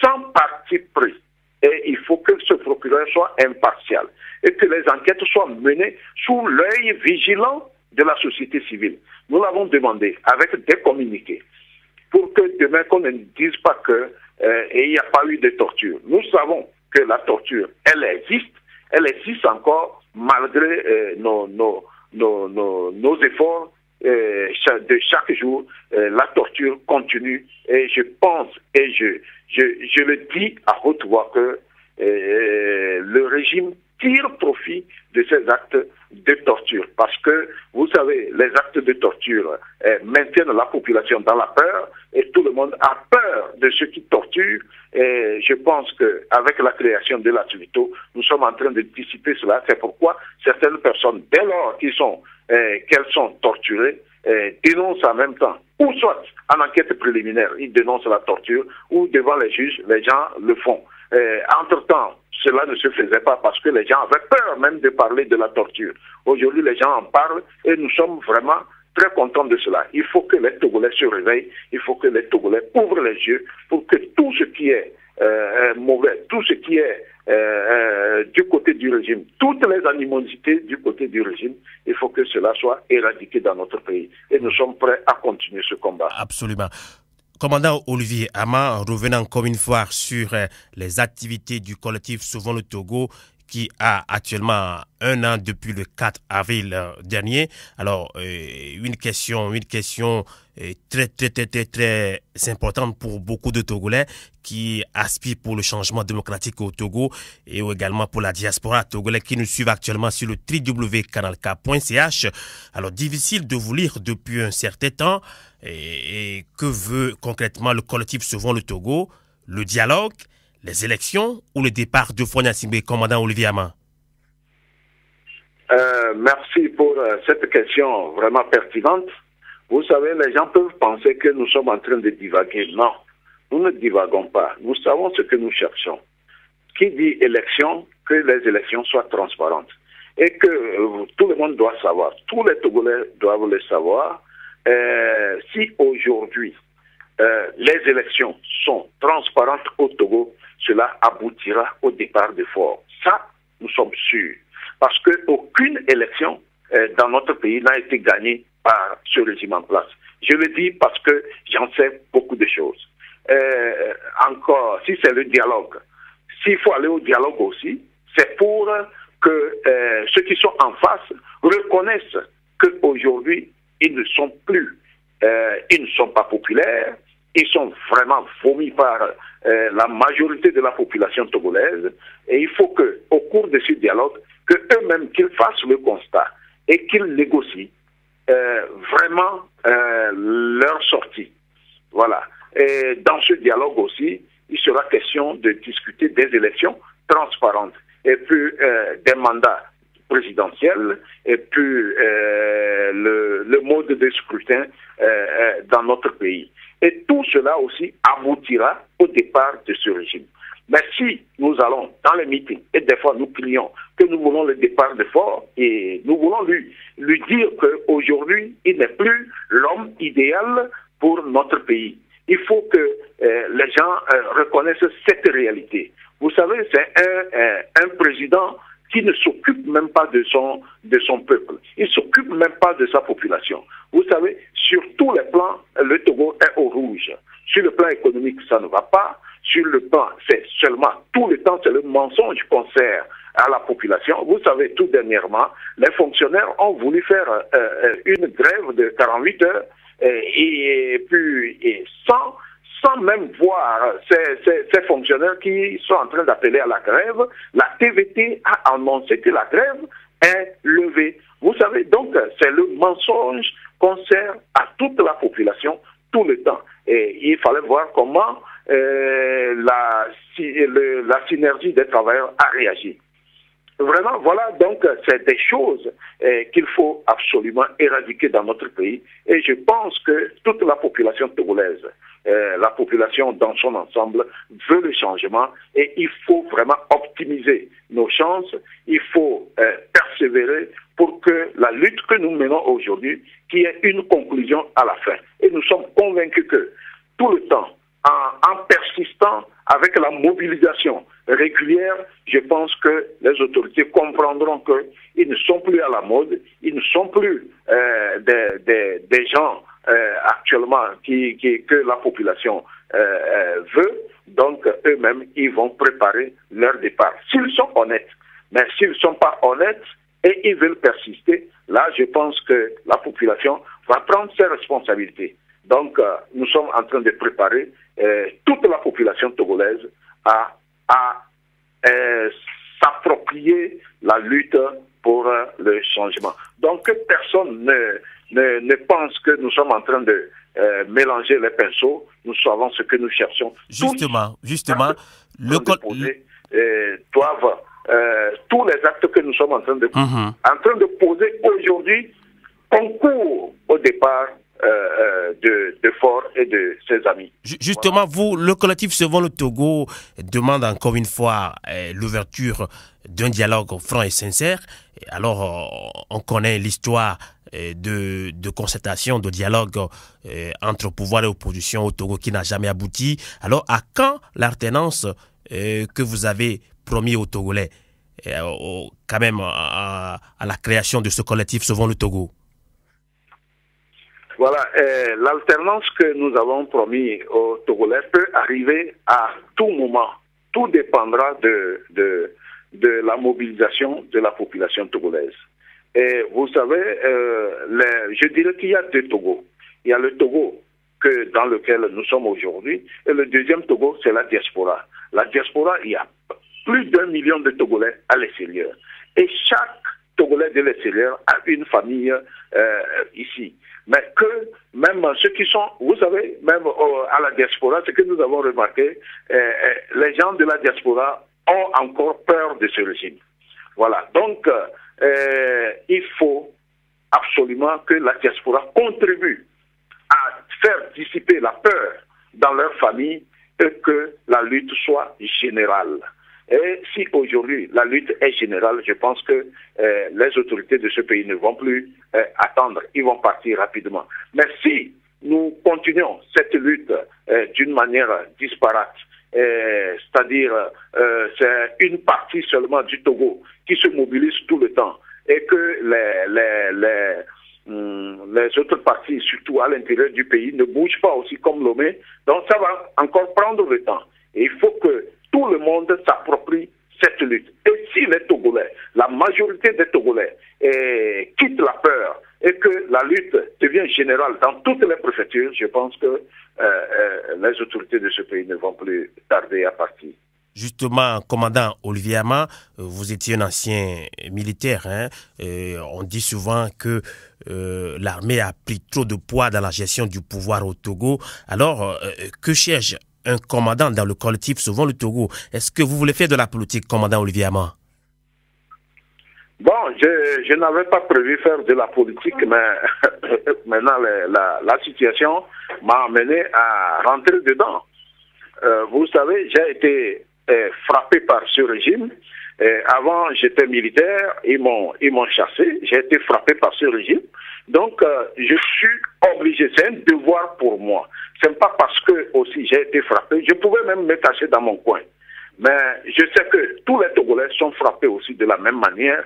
sans parti pris. Et il faut que ce procureur soit impartial et que les enquêtes soient menées sous l'œil vigilant de la société civile. Nous l'avons demandé avec des communiqués pour que demain qu'on ne dise pas que il n'y a pas eu de torture. Nous savons que la torture, elle existe encore malgré nos efforts de chaque jour, la torture continue. Et je pense, et je le dis à haute voix, que le régime tire profit de ces actes de torture. Parce que, vous savez, les actes de torture maintiennent la population dans la peur et tout le monde a peur de ceux qui torturent. Et je pense qu'avec la création de la TUNITO, nous sommes en train de dissiper cela. C'est pourquoi certaines personnes, dès lors qu'elles sont torturées, dénoncent en même temps, ou soit en enquête préliminaire, ils dénoncent la torture, ou devant les juges, les gens le font. Entre-temps, cela ne se faisait pas parce que les gens avaient peur même de parler de la torture. Aujourd'hui, les gens en parlent et nous sommes vraiment très contents de cela. Il faut que les Togolais se réveillent, il faut que les Togolais ouvrent les yeux pour que tout ce qui est mauvais, tout ce qui est du côté du régime, toutes les animosités du côté du régime, il faut que cela soit éradiqué dans notre pays. Et nous sommes prêts à continuer ce combat. Absolument. Commandant Olivier Ama, revenant encore une fois sur les activités du collectif Sauvons le Togo, qui a actuellement 1 an depuis le 4 avril dernier. Alors, une question très importante pour beaucoup de Togolais qui aspirent pour le changement démocratique au Togo et également pour la diaspora togolais qui nous suivent actuellement sur le www.canalk.ch. Alors, difficile de vous lire depuis un certain temps. Et que veut concrètement le collectif Sauvons le Togo? Le dialogue, les élections ou le départ de Fonia Simbe, commandant Olivier Ama? Merci pour cette question vraiment pertinente. Vous savez, les gens peuvent penser que nous sommes en train de divaguer. Non, nous ne divaguons pas. Nous savons ce que nous cherchons. Qui dit élection, que les élections soient transparentes. Et que tout le monde doit savoir, tous les Togolais doivent le savoir. Si aujourd'hui les élections sont transparentes au Togo, cela aboutira au départ des forts. Ça, nous sommes sûrs. Parce qu'aucune élection dans notre pays n'a été gagnée par ce régime en place. Je le dis parce que j'en sais beaucoup de choses. Encore, si c'est le dialogue, s'il faut aller au dialogue aussi, c'est pour que ceux qui sont en face reconnaissent qu'aujourd'hui, ils ne sont plus, ils ne sont pas populaires, ils sont vraiment vomis par la majorité de la population togolaise. Et il faut qu'au cours de ce dialogue, qu'eux-mêmes qu'ils fassent le constat et qu'ils négocient vraiment leur sortie. Voilà. Et dans ce dialogue aussi, il sera question de discuter des élections transparentes et puis des mandats présidentiels et puis le mode de scrutin dans notre pays. Et tout cela aussi aboutira au départ de ce régime. Mais si nous allons dans les meetings, et des fois nous crions que nous voulons le départ de Faure, et nous voulons lui dire qu'aujourd'hui, il n'est plus l'homme idéal pour notre pays. Il faut que les gens reconnaissent cette réalité. Vous savez, c'est un président qui ne s'occupe même pas de son peuple. Il ne s'occupe même pas de sa population. Vous savez, sur tous les plans, le Togo est au rouge. Sur le plan économique, ça ne va pas. Sur le plan, c'est seulement, tout le temps, c'est le mensonge qu'on sert à la population. Vous savez, tout dernièrement, les fonctionnaires ont voulu faire une grève de 48 heures et puis sans même voir ces fonctionnaires qui sont en train d'appeler à la grève. La TVT a annoncé que la grève est levée. Vous savez, donc, c'est le mensonge qu'on sert à toute la population tout le temps. Et il fallait voir comment la synergie des travailleurs a réagi. Vraiment, voilà, donc, c'est des choses qu'il faut absolument éradiquer dans notre pays. Et je pense que toute la population togolaise, la population dans son ensemble, veut le changement. Et il faut vraiment optimiser nos chances. Il faut persévérer pour que la lutte que nous menons aujourd'hui, qu'il y ait une conclusion à la fin. Et nous sommes convaincus que tout le temps, en persistant avec la mobilisation régulière, je pense que les autorités comprendront qu'ils ne sont plus à la mode, ils ne sont plus des gens actuellement que la population veut, donc eux-mêmes, ils vont préparer leur départ. S'ils sont honnêtes, mais s'ils ne sont pas honnêtes et ils veulent persister, là, je pense que la population va prendre ses responsabilités. Donc, nous sommes en train de préparer toute la population togolaise à s'approprier la lutte pour le changement. Donc, que personne ne pense que nous sommes en train de mélanger les pinceaux. Nous savons ce que nous cherchons. Justement, doivent tous les actes que nous sommes en train de poser aujourd'hui concourent au départ de Faure et de ses amis. Justement, vous, le collectif Sauvons le Togo demande encore une fois l'ouverture d'un dialogue franc et sincère. Alors, on connaît l'histoire de concertation, de dialogue entre pouvoir et opposition au Togo qui n'a jamais abouti. Alors, à quand l'alternance que vous avez promis aux Togolais, quand même à la création de ce collectif Sauvons le Togo? Voilà, l'alternance que nous avons promis aux Togolais peut arriver à tout moment. Tout dépendra de la mobilisation de la population togolaise. Et vous savez, je dirais qu'il y a deux Togos. Il y a le Togo dans lequel nous sommes aujourd'hui, et le deuxième Togo, c'est la diaspora. La diaspora, il y a plus d'1 million de Togolais à l'extérieur. Et chaque Togolais de l'extérieur a une famille ici. Mais que même ceux qui sont, vous savez, même à la diaspora, ce que nous avons remarqué, les gens de la diaspora ont encore peur de ce régime. Voilà. Donc, il faut absolument que la diaspora contribue à faire dissiper la peur dans leur famille et que la lutte soit générale. Et si aujourd'hui la lutte est générale, je pense que les autorités de ce pays ne vont plus attendre, ils vont partir rapidement. Mais si nous continuons cette lutte d'une manière disparate, c'est-à-dire c'est une partie seulement du Togo qui se mobilise tout le temps et que les autres parties, surtout à l'intérieur du pays, ne bougent pas aussi comme Lomé, donc ça va encore prendre le temps. Et il faut que tout le monde s'approprie cette lutte. Et si les Togolais, la majorité des Togolais, quittent la peur et que la lutte devient générale dans toutes les préfectures, je pense que les autorités de ce pays ne vont plus tarder à partir. Justement, commandant Olivier Ama, vous étiez un ancien militaire. On dit souvent que l'armée a pris trop de poids dans la gestion du pouvoir au Togo. Alors, que cherche un commandant dans le collectif Sauvons le Togo? Est-ce que vous voulez faire de la politique, commandant Olivier Ama? Bon, je n'avais pas prévu faire de la politique, mais maintenant la situation m'a amené à rentrer dedans. Vous savez, j'ai été frappé par ce régime. Avant, j'étais militaire, ils m'ont chassé. J'ai été frappé par ce régime. Donc, je suis obligé, c'est un devoir pour moi. C'est pas parce que aussi j'ai été frappé, je pouvais même me cacher dans mon coin. Mais je sais que tous les Togolais sont frappés aussi de la même manière,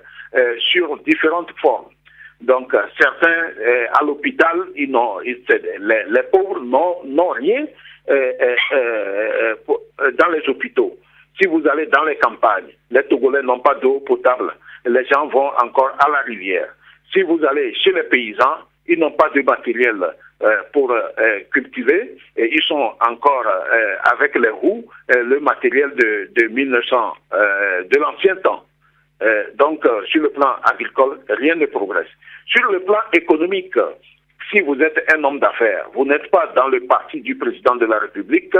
sur différentes formes. Donc, certains à l'hôpital, les pauvres n'ont rien dans les hôpitaux. Si vous allez dans les campagnes, les Togolais n'ont pas d'eau potable. Les gens vont encore à la rivière. Si vous allez chez les paysans, ils n'ont pas de matériel pour cultiver. Et ils sont encore avec les roues, le matériel de 1900, de l'ancien temps. Donc, sur le plan agricole, rien ne progresse. Sur le plan économique, si vous êtes un homme d'affaires, vous n'êtes pas dans le parti du président de la République,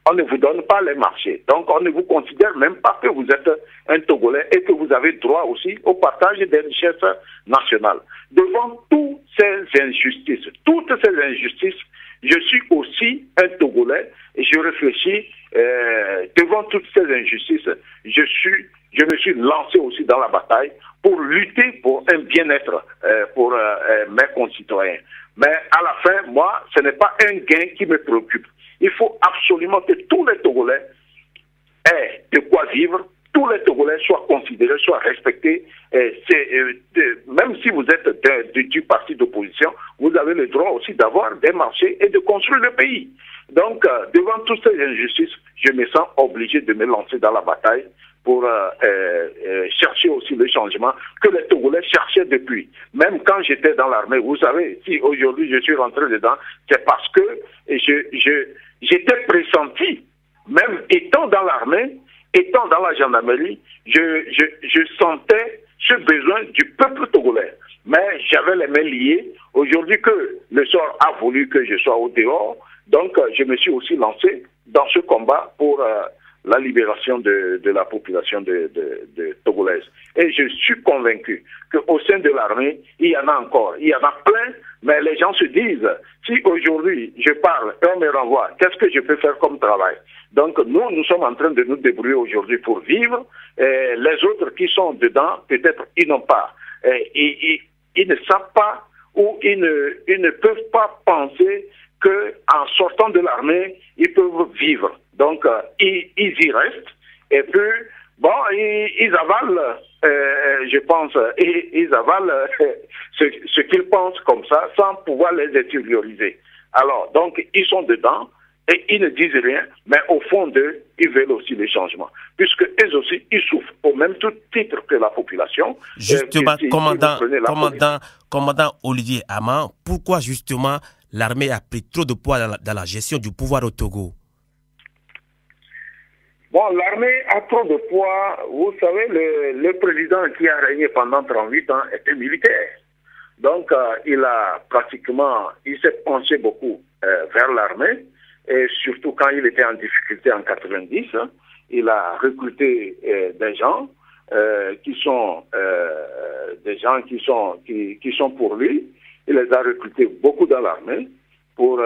on ne vous donne pas les marchés. Donc, on ne vous considère même pas que vous êtes un Togolais et que vous avez droit aussi au partage des richesses nationales. Devant toutes ces injustices, je suis aussi un Togolais et je réfléchis devant toutes ces injustices. Je me suis lancé aussi dans la bataille pour lutter pour un bien-être pour mes concitoyens. Mais à la fin, moi, ce n'est pas un gain qui me préoccupe. Il faut absolument que tous les Togolais aient de quoi vivre, tous les Togolais soient considérés, soient respectés. Même si vous êtes du parti d'opposition, vous avez le droit aussi d'avoir des marchés et de construire le pays. Donc, devant toutes ces injustices, je me sens obligé de me lancer dans la bataille pour chercher aussi le changement que les Togolais cherchaient depuis. Même quand j'étais dans l'armée, vous savez, si aujourd'hui je suis rentré dedans, c'est parce que j'étais pressenti, même étant dans l'armée, étant dans la gendarmerie, je sentais ce besoin du peuple togolais. Mais j'avais les mains liées. Aujourd'hui que le sort a voulu que je sois au dehors, donc je me suis aussi lancé dans ce combat pour la libération de la population de togolaise. Et je suis convaincu qu'au sein de l'armée, il y en a encore, il y en a plein, mais les gens se disent, si aujourd'hui je parle et on me renvoie, qu'est-ce que je peux faire comme travail? Donc nous sommes en train de nous débrouiller aujourd'hui pour vivre. Et les autres qui sont dedans, peut-être ils n'ont pas, ils ne savent pas ou ils ne peuvent pas penser qu'en sortant de l'armée, ils peuvent vivre. Donc, ils y restent et puis, bon, ils avalent, je pense, ils avalent ce qu'ils pensent comme ça sans pouvoir les extérioriser. Alors, donc, ils sont dedans et ils ne disent rien, mais au fond d'eux, ils veulent aussi les changements. Puisque eux aussi, ils souffrent au même titre que la population. Justement, commandant Olivier Ama, pourquoi justement l'armée a pris trop de poids dans la gestion du pouvoir au Togo? Bon, l'armée a trop de poids. Vous savez, le président qui a régné pendant 38 ans était militaire. Donc, il s'est penché beaucoup vers l'armée. Et surtout quand il était en difficulté en 90, il a recruté des gens qui sont pour lui. Il les a recrutés beaucoup dans l'armée pour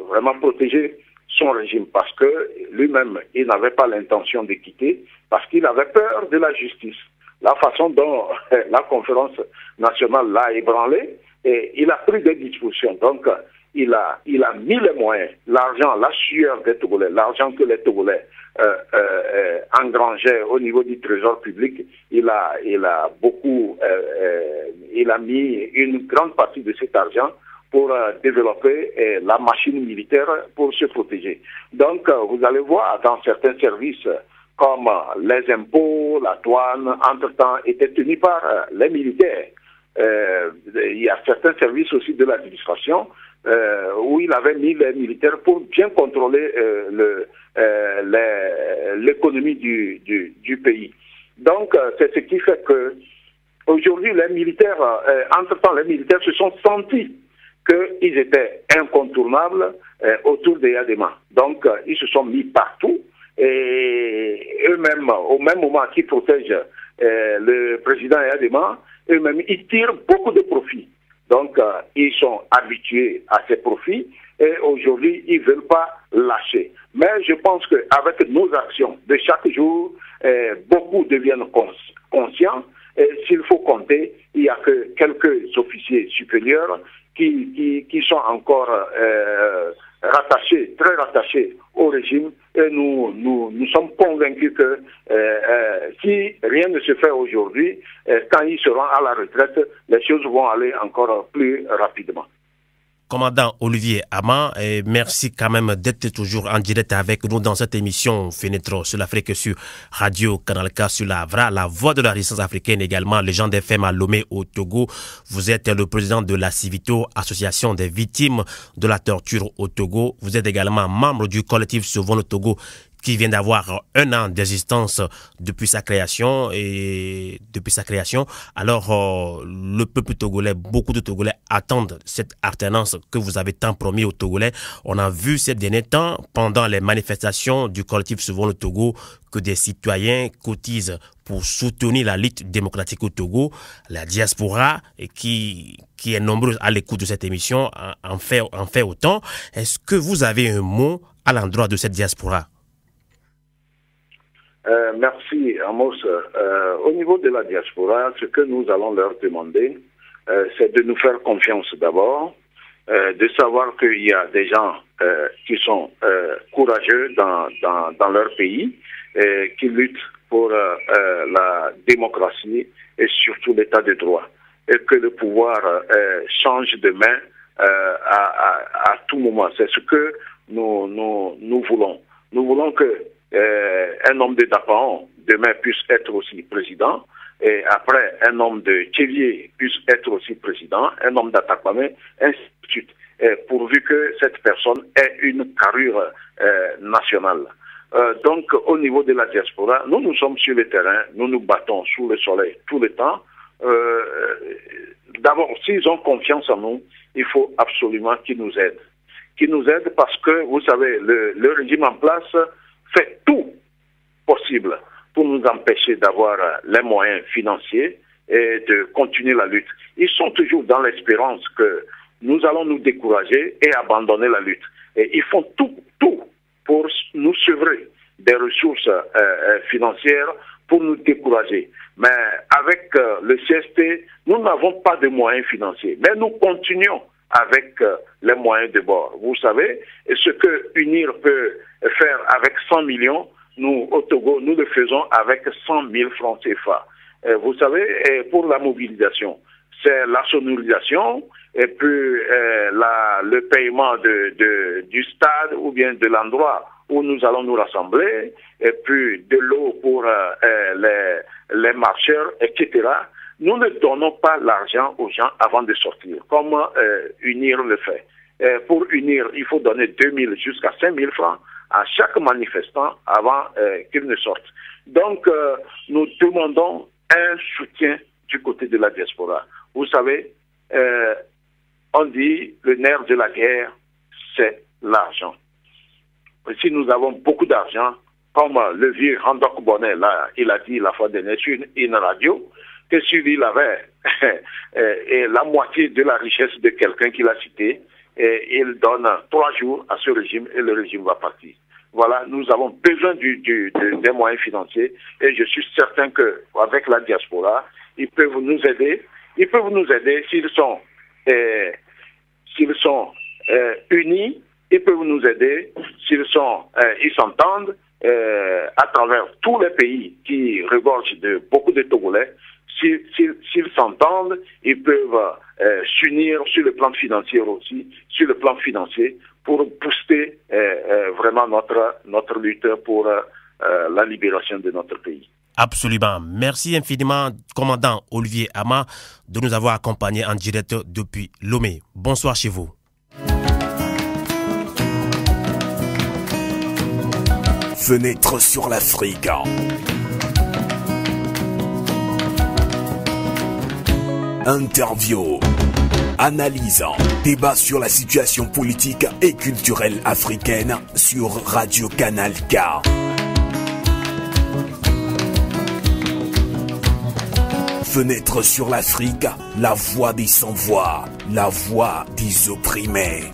vraiment protéger son régime, parce que lui-même, il n'avait pas l'intention de quitter, parce qu'il avait peur de la justice. La façon dont la conférence nationale l'a ébranlé, et il a pris des dispositions. Donc, il a mis les moyens, l'argent, la sueur des Togolais, l'argent que les Togolais engrangeaient au niveau du trésor public, il a mis une grande partie de cet argent pour développer la machine militaire pour se protéger. Donc, vous allez voir, dans certains services, comme les impôts, la douane, entre-temps, étaient tenus par les militaires. Il y a certains services aussi de l'administration où il avait mis les militaires pour bien contrôler l'économie du pays. Donc, c'est ce qui fait que aujourd'hui, les militaires, entre-temps, les militaires se sont sentis qu'ils étaient incontournables autour des Yadema. Donc, ils se sont mis partout et eux-mêmes, au même moment qu'ils protègent le président Yadema, eux-mêmes, ils tirent beaucoup de profits. Donc, ils sont habitués à ces profits et aujourd'hui, ils ne veulent pas lâcher. Mais je pense qu'avec nos actions de chaque jour, beaucoup deviennent conscients. Et s'il faut compter, il n'y a que quelques officiers supérieurs qui sont encore très rattachés au régime. Et nous sommes convaincus que si rien ne se fait aujourd'hui, quand ils seront à la retraite, les choses vont aller encore plus rapidement. Commandant Olivier Ama, merci quand même d'être toujours en direct avec nous dans cette émission Fenêtre sur l'Afrique sur Radio Canal K, sur la VRA, la voix de la résistance africaine également, les gens des FM à Lomé au Togo. Vous êtes le président de la Civito, association des victimes de la torture au Togo. Vous êtes également membre du collectif Sauvons le Togo, qui vient d'avoir 1 an d'existence depuis sa création. Alors, le peuple togolais, beaucoup de Togolais attendent cette alternance que vous avez tant promis aux Togolais. On a vu ces derniers temps, pendant les manifestations du collectif Sauvons le Togo, que des citoyens cotisent pour soutenir la lutte démocratique au Togo. La diaspora, qui est nombreuse à l'écoute de cette émission, en fait autant. Est-ce que vous avez un mot à l'endroit de cette diaspora? Merci, Amos. Au niveau de la diaspora, ce que nous allons leur demander, c'est de nous faire confiance d'abord, de savoir qu'il y a des gens qui sont courageux dans leur pays, qui luttent pour la démocratie et surtout l'état de droit, et que le pouvoir change de main à tout moment. C'est ce que nous voulons. Nous voulons que un homme de Dapan demain puisse être aussi président, et après un homme de Tchélier puisse être aussi président, un homme d'Atakwame, ainsi de suite, pourvu que cette personne ait une carrure nationale. Donc, au niveau de la diaspora, nous sommes sur le terrain, nous nous battons sous le soleil tout le temps. D'abord, s'ils ont confiance en nous, il faut absolument qu'ils nous aident. Qu'ils nous aident parce que, vous savez, le régime en place fait tout possible pour nous empêcher d'avoir les moyens financiers et de continuer la lutte. Ils sont toujours dans l'espérance que nous allons nous décourager et abandonner la lutte. Et ils font tout pour nous sevrer des ressources financières pour nous décourager. Mais avec le CST, nous n'avons pas de moyens financiers. Mais nous continuons avec les moyens de bord. Vous savez, ce que UNIR peut faire avec 100 millions, nous, au Togo, nous le faisons avec 100 000 francs CFA. Vous savez, pour la mobilisation, c'est la sonorisation et puis le paiement du stade ou bien de l'endroit où nous allons nous rassembler, et puis de l'eau pour les marcheurs, etc. Nous ne donnons pas l'argent aux gens avant de sortir, comme UNIR le fait. Pour UNIR, il faut donner 2 000 jusqu'à 5 000 francs à chaque manifestant avant qu'il ne sorte. Donc, nous demandons un soutien du côté de la diaspora. Vous savez, on dit le nerf de la guerre, c'est l'argent. Si nous avons beaucoup d'argent, comme le vieux Handok Bonnet, là, il a dit la fois dernière sur une radio, que s'il il avait et la moitié de la richesse de quelqu'un qu'il a cité, et il donne 3 jours à ce régime et le régime va partir. Voilà, nous avons besoin des moyens financiers et je suis certain qu'avec la diaspora, ils peuvent nous aider. Ils peuvent nous aider s'ils sont unis. Ils peuvent nous aider s'ils s'entendent à travers tous les pays qui regorgent de beaucoup de Togolais. S'ils s'entendent, ils peuvent s'unir sur le plan financier aussi, pour booster vraiment notre lutte pour la libération de notre pays. Absolument. Merci infiniment, commandant Olivier Ama, de nous avoir accompagnés en direct depuis Lomé. Bonsoir chez vous. Fenêtre sur l'Afrique. Interview, analyse, débat sur la situation politique et culturelle africaine sur Radio Canal K. Fenêtre sur l'Afrique, la voix des sans-voix, la voix des opprimés.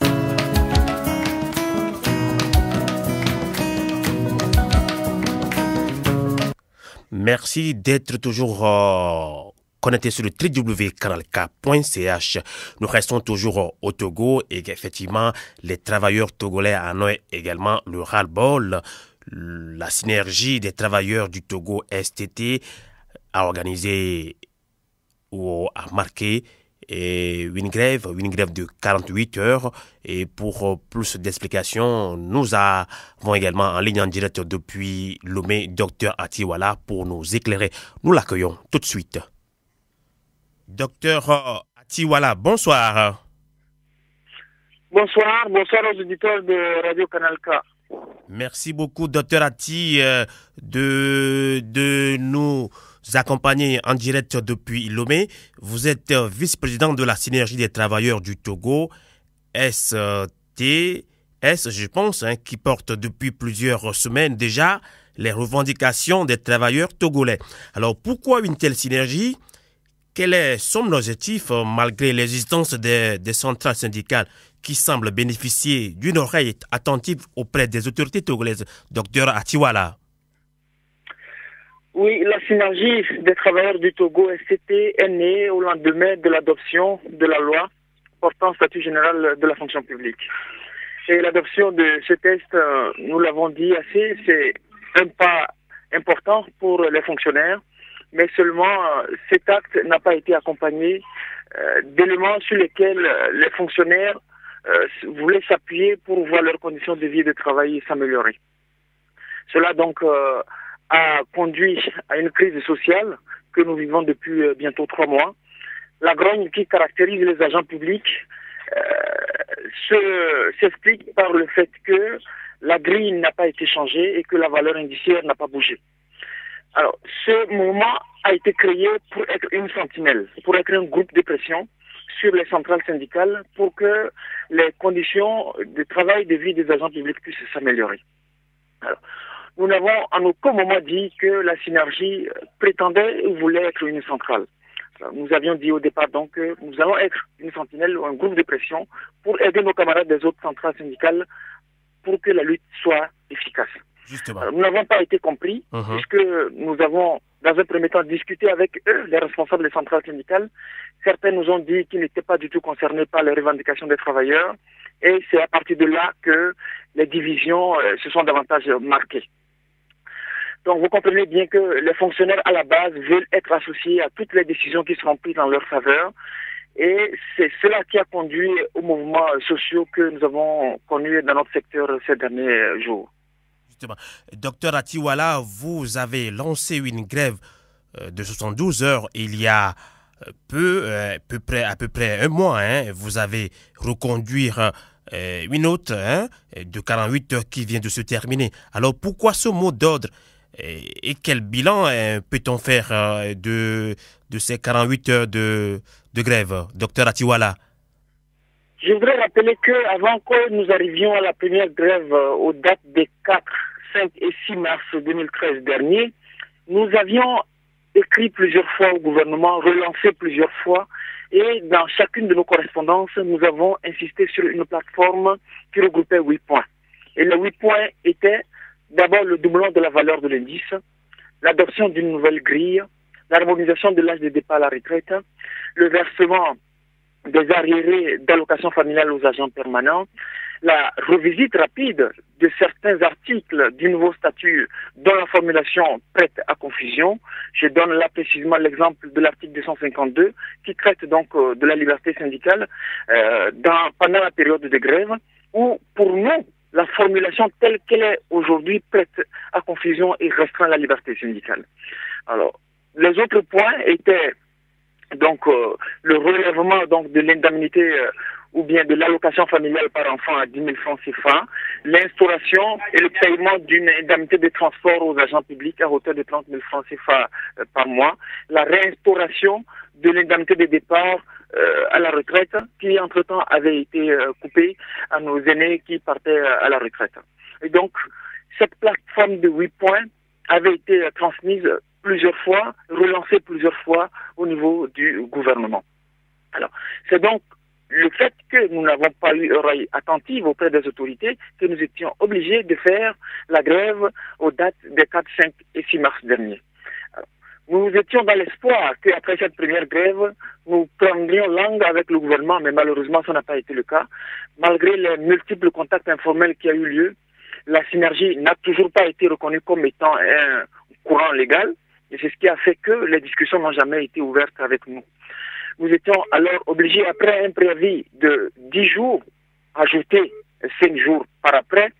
Merci d'être toujours connectés sur le www.canalk.ch. Nous restons toujours au Togo et effectivement, les travailleurs togolais en ont également le ras-le-bol. La synergie des travailleurs du Togo STT a organisé ou a marqué une grève de 48 heures. Et pour plus d'explications, nous avons également en ligne en direct depuis Lomé, Dr Atiwala, pour nous éclairer. Nous l'accueillons tout de suite. Dr Atiwala, bonsoir. Bonsoir aux auditeurs de Radio Canal K. Merci beaucoup, Dr Ati, de nous accompagner en direct depuis Lomé. Vous êtes vice-président de la Synergie des travailleurs du Togo, STS, je pense, qui porte depuis plusieurs semaines déjà les revendications des travailleurs togolais. Alors, pourquoi une telle synergie? Quel est son objectif malgré l'existence des centrales syndicales qui semblent bénéficier d'une oreille attentive auprès des autorités togolaises? Docteur Atiwala. Oui, la synergie des travailleurs du Togo STT est née au lendemain de l'adoption de la loi portant statut général de la fonction publique. Et l'adoption de ce texte, nous l'avons dit assez, c'est un pas important pour les fonctionnaires, mais seulement cet acte n'a pas été accompagné d'éléments sur lesquels les fonctionnaires voulaient s'appuyer pour voir leurs conditions de vie et de travail s'améliorer. Cela donc a conduit à une crise sociale que nous vivons depuis bientôt 3 mois. La grogne qui caractérise les agents publics s'explique par le fait que la grille n'a pas été changée et que la valeur indiciaire n'a pas bougé. Alors, ce mouvement a été créé pour être une sentinelle, pour être un groupe de pression sur les centrales syndicales pour que les conditions de travail, de vie des agents publics puissent s'améliorer. Alors, nous n'avons en aucun moment dit que la synergie prétendait ou voulait être une centrale. Alors, nous avions dit au départ donc que nous allons être une sentinelle ou un groupe de pression pour aider nos camarades des autres centrales syndicales pour que la lutte soit efficace. Justement. Alors, nous n'avons pas été compris puisque nous avons dans un premier temps discuté avec eux, les responsables des centrales syndicales. Certains nous ont dit qu'ils n'étaient pas du tout concernés par les revendications des travailleurs et c'est à partir de là que les divisions se sont davantage marquées. Donc vous comprenez bien que les fonctionnaires à la base veulent être associés à toutes les décisions qui seront prises en leur faveur et c'est cela qui a conduit aux mouvements sociaux que nous avons connus dans notre secteur ces derniers jours. Justement. Docteur Atiwala, vous avez lancé une grève de 72 heures il y a à peu près un mois. Vous avez reconduire une autre de 48 heures qui vient de se terminer. Alors pourquoi ce mot d'ordre et quel bilan peut-on faire de ces 48 heures de grève, docteur Atiwala? Je voudrais rappeler qu'avant que nous arrivions à la première grève aux dates des 4, 5 et 6 mars 2013 dernier, nous avions écrit plusieurs fois au gouvernement, relancé plusieurs fois, et dans chacune de nos correspondances, nous avons insisté sur une plateforme qui regroupait 8 points. Et les 8 points étaient d'abord le doublement de la valeur de l'indice, l'adoption d'une nouvelle grille, l'harmonisation de l'âge de départ à la retraite, le versement des arriérés d'allocation familiale aux agents permanents, la revisite rapide de certains articles du nouveau statut dont la formulation prête à confusion. Je donne là précisément l'exemple de l'article 252 qui traite donc de la liberté syndicale pendant la période de grève, où pour nous, la formulation telle qu'elle est aujourd'hui prête à confusion et restreint la liberté syndicale. Alors, les autres points étaient donc le relèvement donc de l'indemnité ou bien de l'allocation familiale par enfant à 10 000 francs CFA, l'instauration et le paiement d'une indemnité de transport aux agents publics à hauteur de 30 000 francs CFA par mois, la réinstauration de l'indemnité de départ à la retraite qui entre-temps avait été coupée à nos aînés qui partaient à la retraite. Et donc, cette plateforme de 8 points avait été transmise plusieurs fois, relancée plusieurs fois au niveau du gouvernement. Alors, c'est donc le fait que nous n'avons pas eu oreille attentive auprès des autorités que nous étions obligés de faire la grève aux dates des 4, 5 et 6 mars dernier. Alors, nous étions dans l'espoir qu'après cette première grève, nous prendrions langue avec le gouvernement, mais malheureusement, ça n'a pas été le cas. Malgré les multiples contacts informels qui ont eu lieu, la synergie n'a toujours pas été reconnue comme étant un courant légal, et c'est ce qui a fait que les discussions n'ont jamais été ouvertes avec nous. Nous étions alors obligés, après un préavis de 10 jours, ajouté 5 jours par après,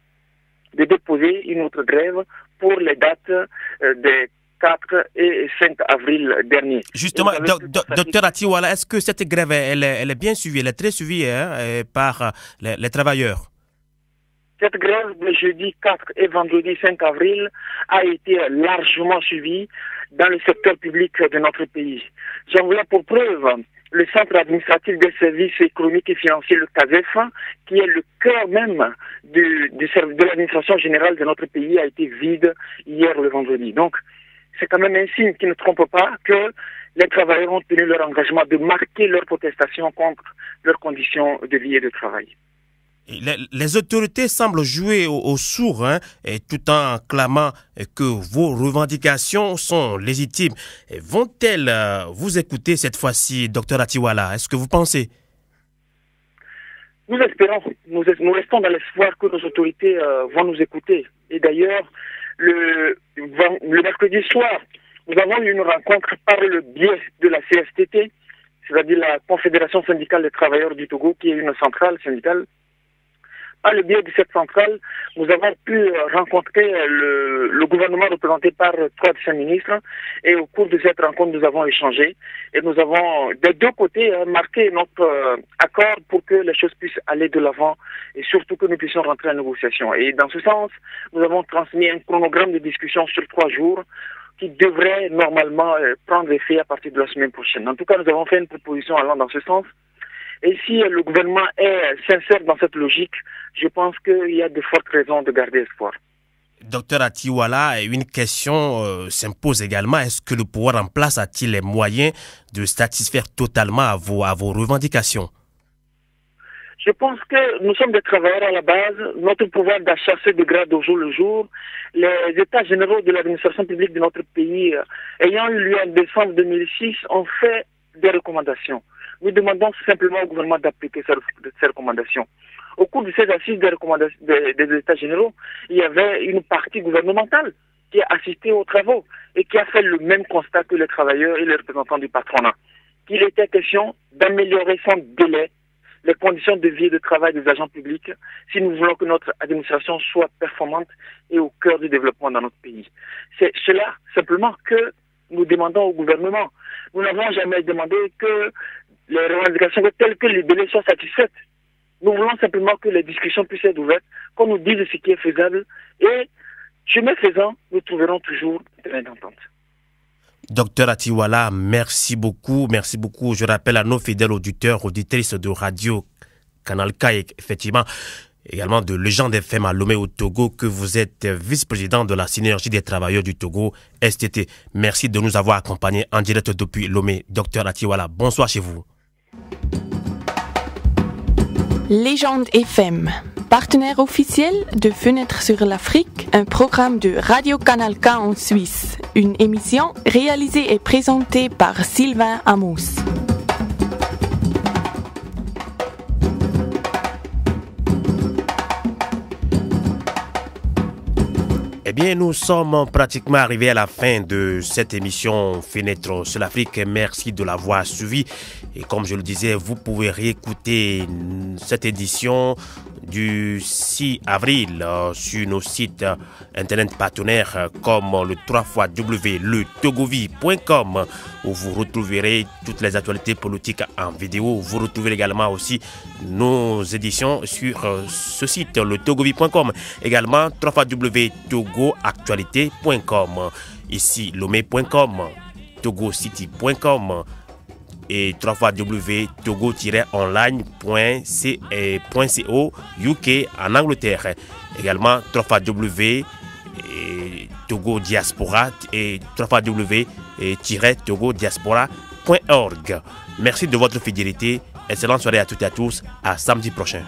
de déposer une autre grève pour les dates des 4 et 5 avril dernier. Justement, docteur Atiwala, est-ce que cette grève, elle est bien suivie, elle est très suivie par les travailleurs? Cette grève de jeudi 4 et vendredi 5 avril a été largement suivie dans le secteur public de notre pays. J'en voulais pour preuve le centre administratif des services économiques et financiers, le CASEF, qui est le cœur même de l'administration générale de notre pays, a été vide hier le vendredi. Donc, c'est quand même un signe qui ne trompe pas que les travailleurs ont tenu leur engagement de marquer leur protestation contre leurs conditions de vie et de travail. Les autorités semblent jouer au sourd, et tout en clamant que vos revendications sont légitimes. Vont-elles vous écouter cette fois-ci, docteur Atiwala? Est-ce que vous pensez? Nous espérons, nous restons dans l'espoir que nos autorités vont nous écouter. Et d'ailleurs, le mercredi soir, nous avons eu une rencontre par le biais de la CSTT, c'est-à-dire la Confédération syndicale des travailleurs du Togo, qui est une centrale syndicale, par le biais de cette centrale, nous avons pu rencontrer le gouvernement représenté par 3 de ses ministres. Et au cours de cette rencontre, nous avons échangé. Et nous avons, des deux côtés, marqué notre accord pour que les choses puissent aller de l'avant et surtout que nous puissions rentrer en négociation. Et dans ce sens, nous avons transmis un chronogramme de discussion sur 3 jours qui devrait normalement prendre effet à partir de la semaine prochaine. En tout cas, nous avons fait une proposition allant dans ce sens. Et si le gouvernement est sincère dans cette logique, je pense qu'il y a de fortes raisons de garder espoir. Docteur Atiwala, une question s'impose également. Est-ce que le pouvoir en place a-t-il les moyens de satisfaire totalement à vos revendications? Je pense que nous sommes des travailleurs à la base. Notre pouvoir d'achat se dégrade au jour le jour. Les états généraux de l'administration publique de notre pays, ayant eu lieu en décembre 2006, ont fait des recommandations. Nous demandons simplement au gouvernement d'appliquer ces recommandations. Au cours de ces assises des états généraux, il y avait une partie gouvernementale qui a assisté aux travaux et qui a fait le même constat que les travailleurs et les représentants du patronat. Qu'il était question d'améliorer sans délai les conditions de vie et de travail des agents publics si nous voulons que notre administration soit performante et au cœur du développement dans notre pays. C'est cela simplement que nous demandons au gouvernement. Nous n'avons jamais demandé que les revendications telles que les délais soient satisfaites. Nous voulons simplement que les discussions puissent être ouvertes, qu'on nous dise ce qui est faisable et, chemin faisant, nous trouverons toujours un terrain d'entente. Docteur Atiwala, merci beaucoup. Merci beaucoup. Je rappelle à nos fidèles auditeurs, auditrices de Radio Canal K, effectivement, également de Légende FM à Lomé au Togo, que vous êtes vice-président de la Synergie des travailleurs du Togo, STT. Merci de nous avoir accompagnés en direct depuis Lomé. Docteur Atiwala, bonsoir chez vous. Légende FM, partenaire officiel de Fenêtre sur l'Afrique, un programme de Radio Canal K en Suisse, une émission réalisée et présentée par Sylvain Amos. Eh bien, nous sommes pratiquement arrivés à la fin de cette émission Fenêtre sur l'Afrique. Merci de l'avoir suivi. Et comme je le disais, vous pouvez réécouter cette édition du 6 avril sur nos sites internet partenaires comme le 3xw.letogovie.com où vous retrouverez toutes les actualités politiques en vidéo. Vous retrouverez également aussi nos éditions sur ce site, letogovie.com. Également 3xw.togoactualité.com. Ici, lomé.com, togocity.com et www.togo-online.co UK en Angleterre. Également www.togo-diaspora et www.togodiaspora.org. Merci de votre fidélité. Excellente soirée à toutes et à tous. À samedi prochain.